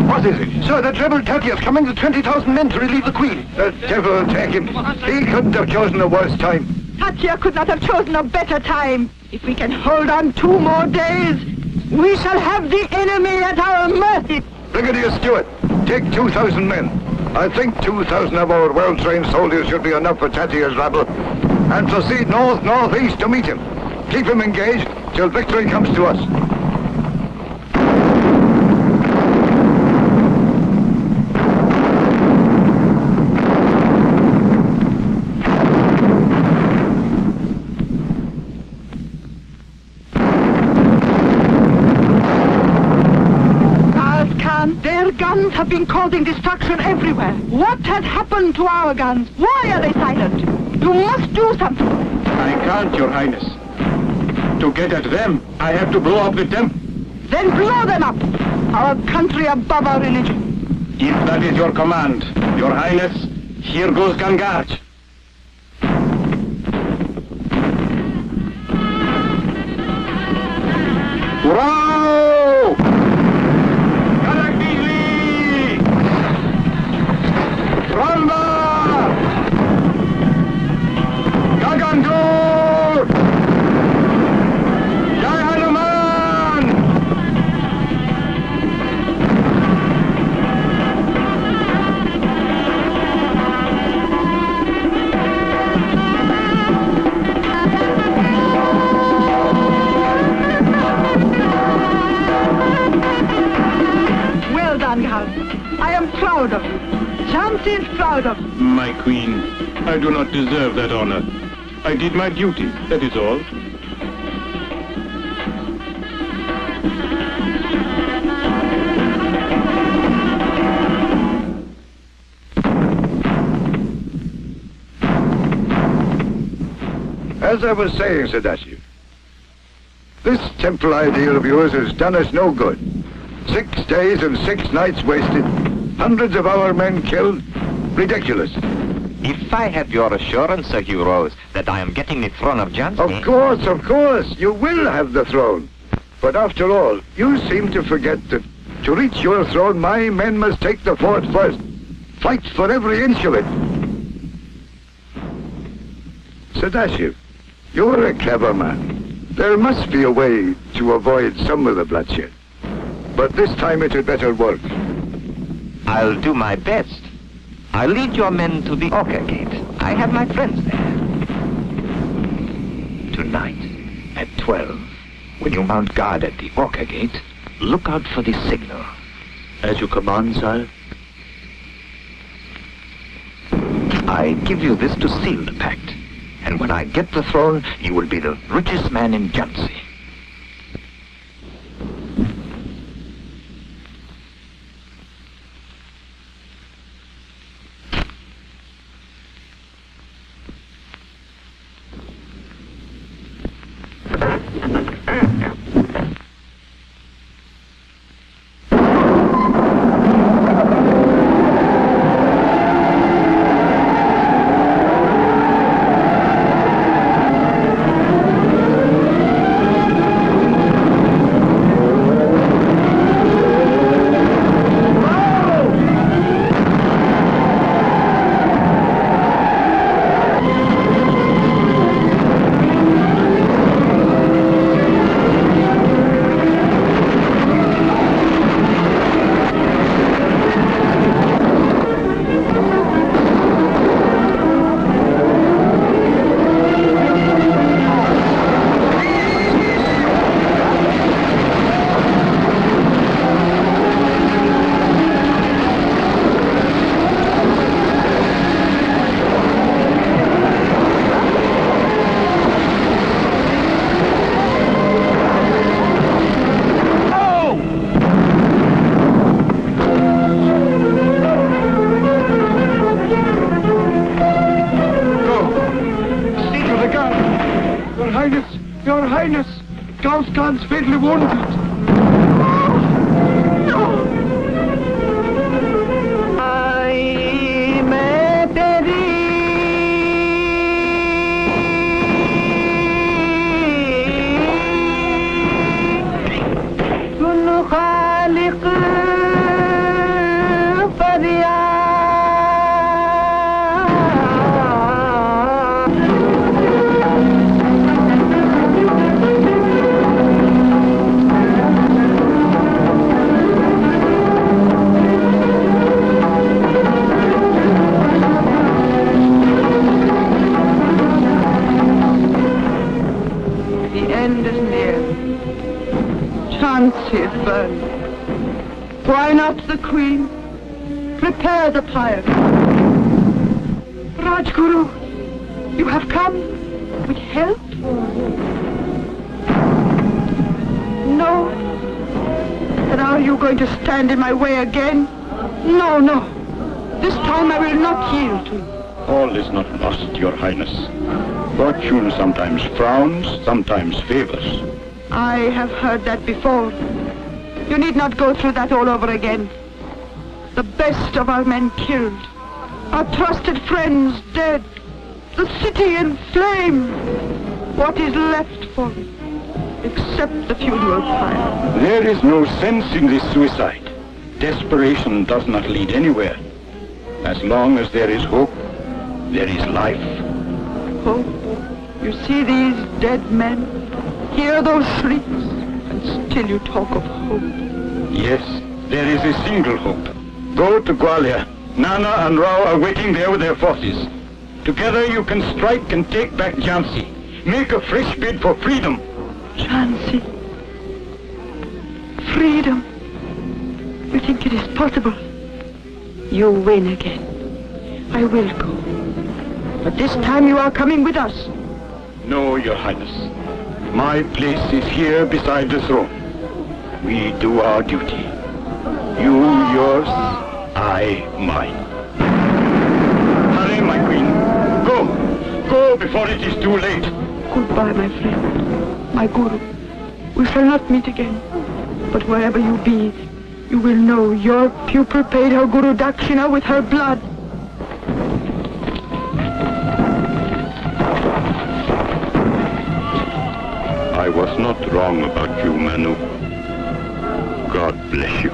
What is it?
Sir, that rebel Tatya is coming with 20,000 men to relieve the Queen.
The devil take him. He couldn't have chosen a worse time.
Tatya could not have chosen a better time. If we can hold on 2 more days, we shall have the enemy at our mercy.
Brigadier Stewart, take 2,000 men. I think 2,000 of our well-trained soldiers should be enough for Tatya's rabble. And proceed north-northeast to meet him. Keep him engaged till victory comes to us.
guns have been causing destruction everywhere. What has happened to our guns? Why are they silent? You must do something.
I can't, Your Highness. To get at them, I have to blow up the temple.
Then blow them up. Our country above our religion.
If that is your command, Your Highness, here goes Gangadhar. Hurrah! Galakbili! Ramba! Gagandur! Jai Hanuman!
Well done, Hal. I am proud of you. Jhansi is proud of you.
My queen, I do not deserve that honor. I did my duty, that is all.
As I was saying, Sadashiv, this temple idea of yours has done us no good. 6 days and 6 nights wasted, hundreds of our men killed. Ridiculous.
If I have your assurance, Sir Heroes, that I am getting the throne of Jhansi...
Of course, you will have the throne. But after all, you seem to forget that to reach your throne, my men must take the fort first. Fight for every inch of it. Sadashiv, you're a clever man. There must be a way to avoid some of the bloodshed. But this time it had better work.
I'll do my best. I'll lead your men to the Orca Gate. I have my friends there. Tonight, at 12, when you mount guard at the Orca Gate, look out for the signal.
As you command, sire.
I give you this to seal the pact. And when I get the throne, you will be the richest man in Jhansi.
Your Highness, Gauss Khan's fatally wounded.
Why not the Queen? Prepare the pyre. Rajguru, you have come with help? No? And are you going to stand in my way again? No, no. This time I will not yield to you.
All is not lost, Your Highness. Fortune sometimes frowns, sometimes favors.
I have heard that before. You need not go through that all over again. The best of our men killed. Our trusted friends dead. The city in flame. What is left for me? Except the funeral pyre.
There is no sense in this suicide. Desperation does not lead anywhere. As long as there is hope, there is life.
Hope? You see these dead men? Hear those shrieks? And still you talk of hope.
Yes, there is a single hope. Go to Gwalior. Nana and Rao are waiting there with their forces. Together you can strike and take back Jhansi. Make a fresh bid for freedom.
Jhansi. Freedom. You think it is possible? You win again. I will go. But this time you are coming with us.
No, Your Highness. My place is here beside the throne. We do our duty. You yours, I mine. Hurry, my queen. Go. Go before it is too late.
Goodbye, my friend. My guru. We shall not meet again. But wherever you be, you will know your pupil paid her guru Dakshina with her blood.
I was not wrong about you, Manu. God bless you.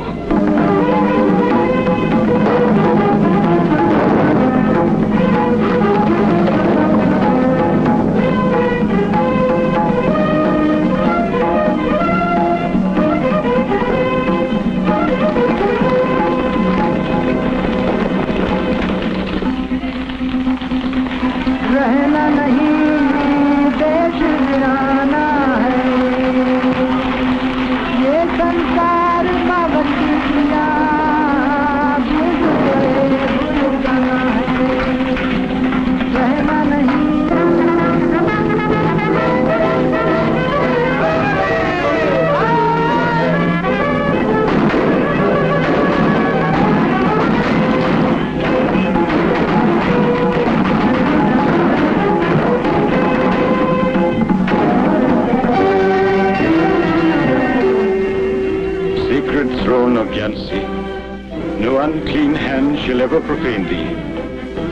No unclean hand shall ever profane thee.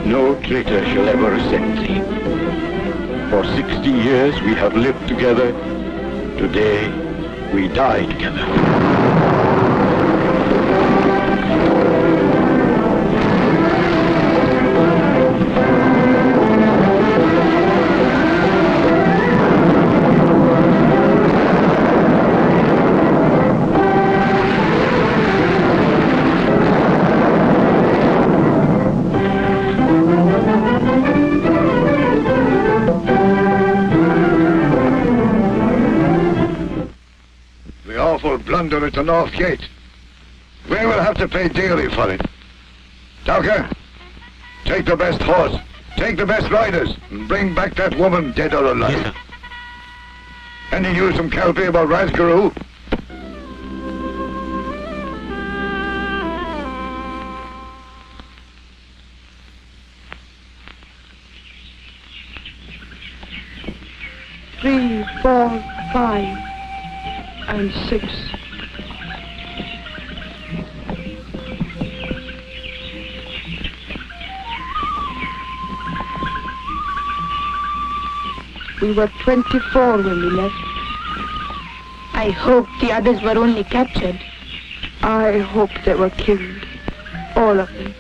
No traitor shall ever resent thee. For 60 years we have lived together. Today we die together.
Blunder at the North Gate. We will have to pay dearly for it. Dowker, take the best horse, take the best riders, and bring back that woman, dead or alive.
Yes, sir.
Any news from Calpe about Rajguru?
Three, 4, 5, and 6. We were 24 when we left.
I hope the others were only captured.
I hope they were killed. All of them.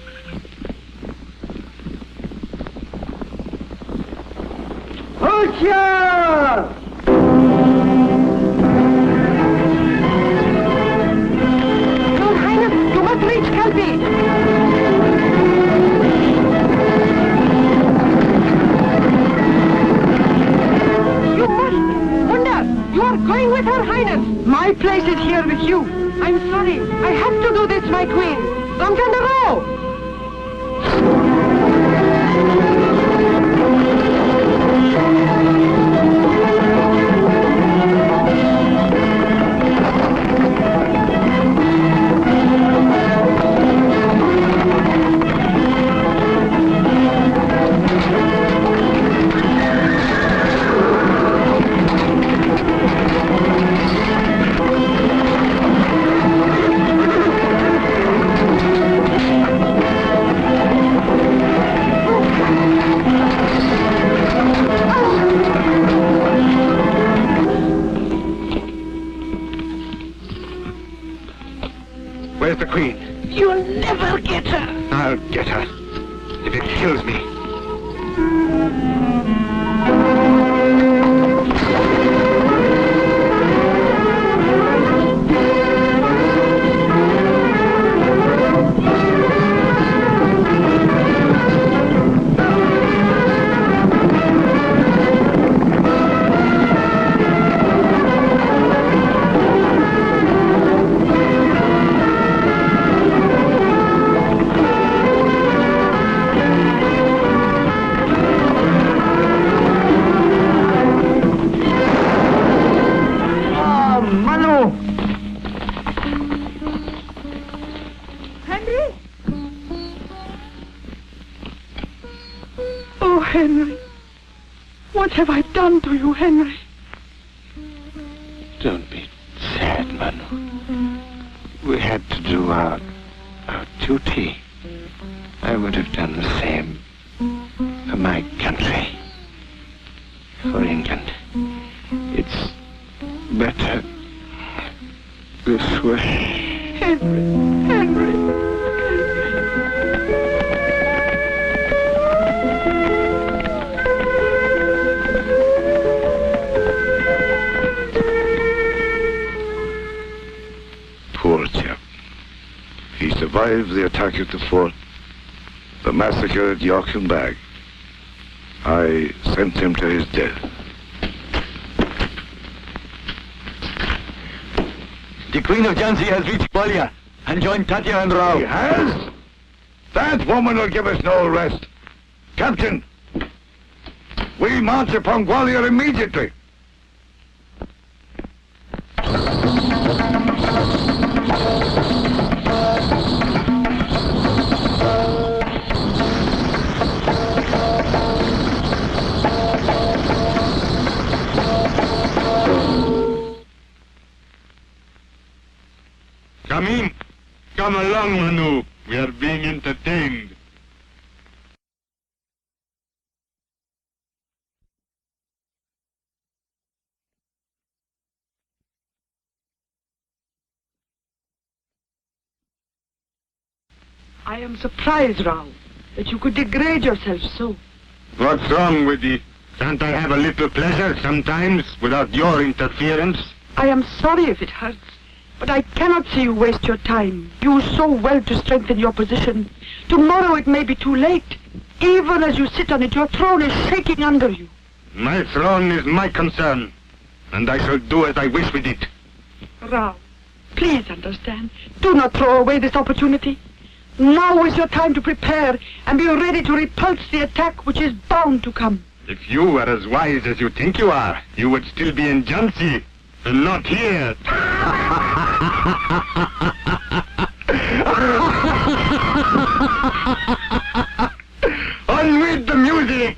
Hoshiyar!
Your Highness, you must reach Calpe! You are going with Her Highness. My place is here with you. I'm sorry. I have to do this, my queen. Gangadhar Rao!
Where's the Queen?
You'll never get her.
I'll get her. If it kills me.
Henry. What have I done to you, Henry?
Don't be sad, Manu. We had to do our duty. I would have done the same for my country, for England. It's better this way.
Henry.
Poor chap. He survived the attack at the fort, the massacre at York and Bag. I sent him to his death.
The Queen of Jhansi has reached Gwalior and joined Tatya and Rao.
He has? That woman will give us no rest. Captain, we march upon Gwalior immediately.
Come in. Come along, Manu. We are being entertained.
I am surprised, Rao, that you could degrade yourself so.
What's wrong with you? Can't I have a little pleasure sometimes without your interference?
I am sorry if it hurts, but I cannot see you waste your time. You so well to strengthen your position. Tomorrow it may be too late. Even as you sit on it, your throne is shaking under you.
My throne is my concern, and I shall do as I wish with it.
Rao, please understand. Do not throw away this opportunity. Now is your time to prepare and be ready to repulse the attack which is bound to come.
If you were as wise as you think you are, you would still be in Jhansi, and not here. On with the music!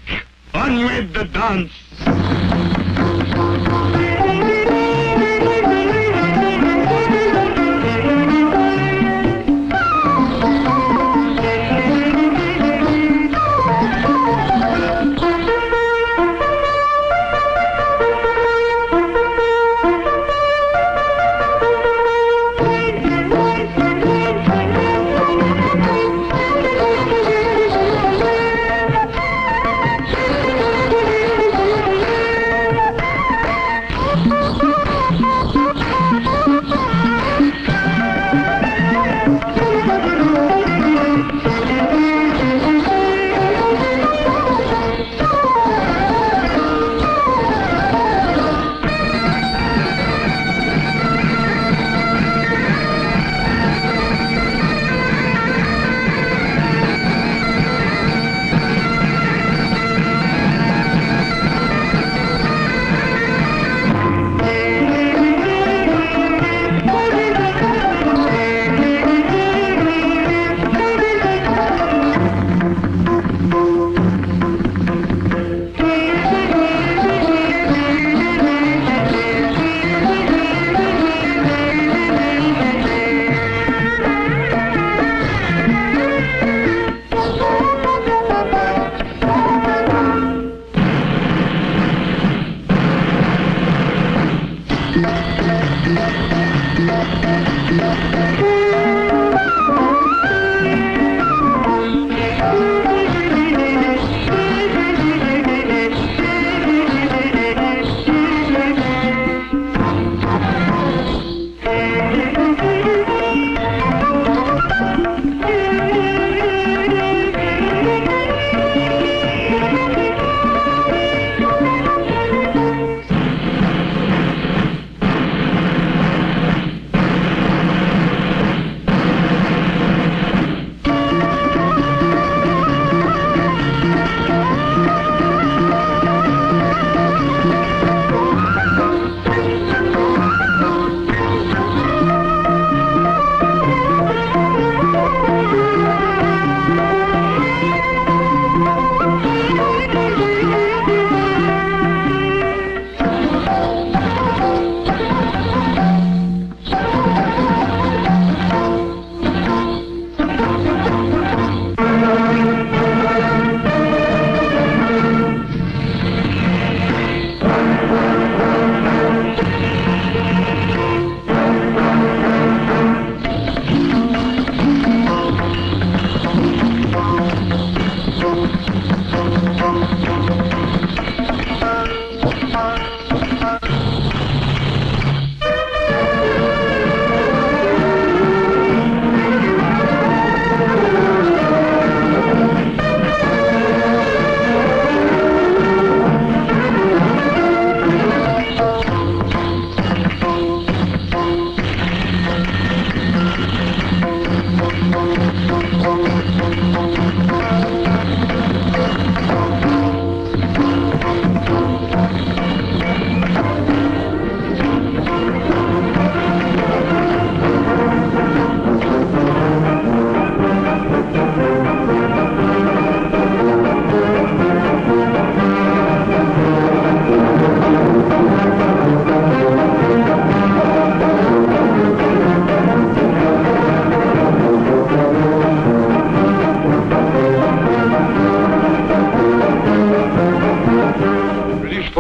On with the dance!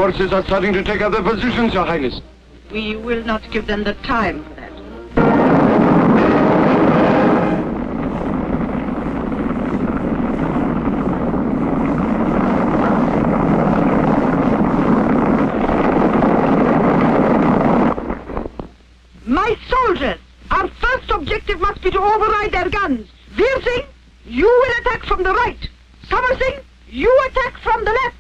forces are starting to take up their positions, Your Highness.
We will not give them the time for that. My soldiers, our first objective must be to override their guns. Veer Singh, you will attack from the right. Samar Singh, you attack from the left.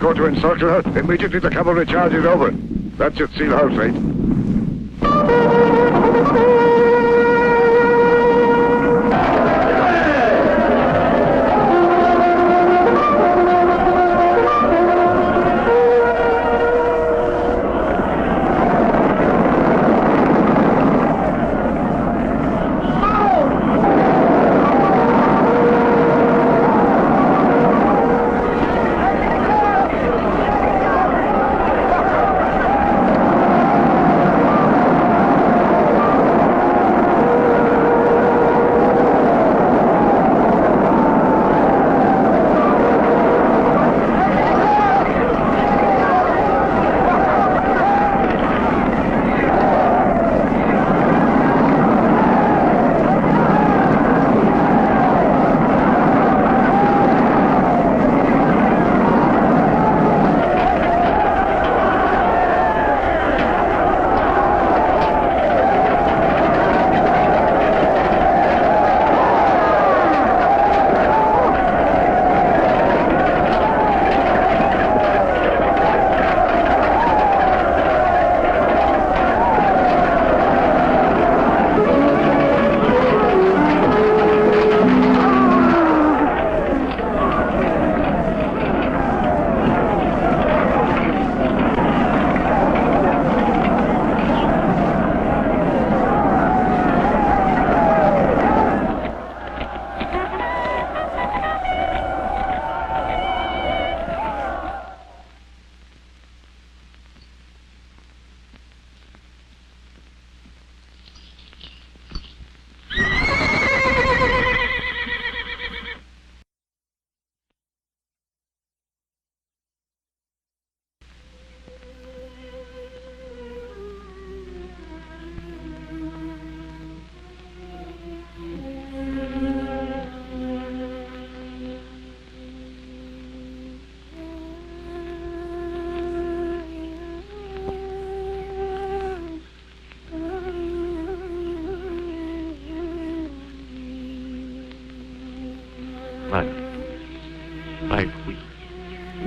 Go to encircle her. Immediately the cavalry charge is over. That's it, seal her fate.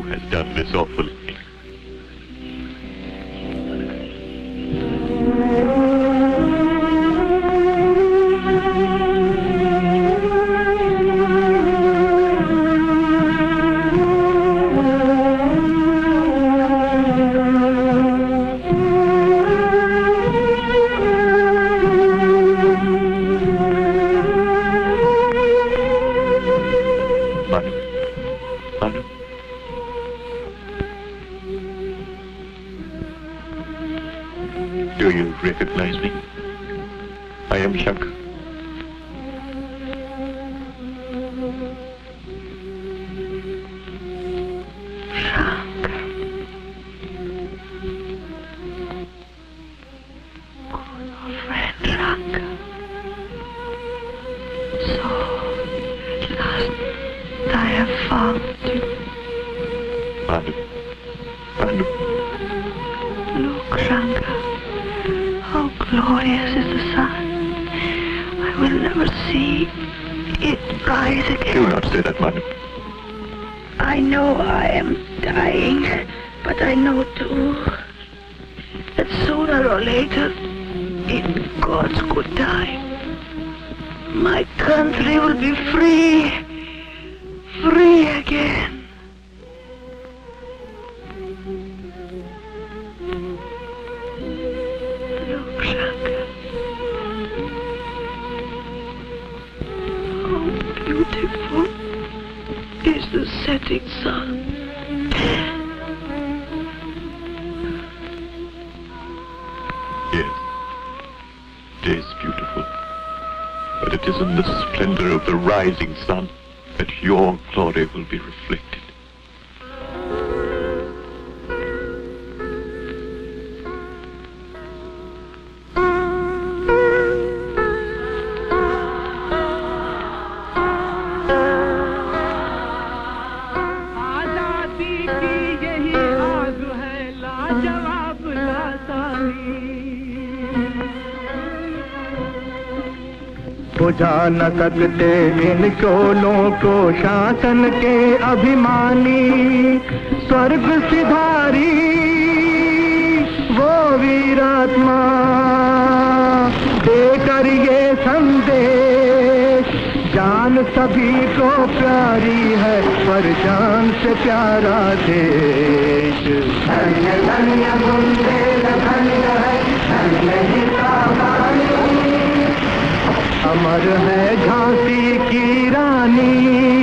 has done this awful thing. Do you recognize me? I am Shankar. Do not say that, Manu.
I know I am dying, but I know too that sooner or later, in God's good time, my country will be free, free again. Look, Shankar. How beautiful is the setting sun.
Yes, it is beautiful. But it is in the splendor of the rising sun that your glory will be reflected.
बुझा न सकते इन शोलों को शासन के अभिमानी स्वर्ग सिधारी वो वीरात्मा देकर ये संदेश जान सभी को प्यारी है पर जान से प्यारा देश धन्य धन्य बुंदेल धन्य है धन्य ही सावधानी अमर है झांसी की रानी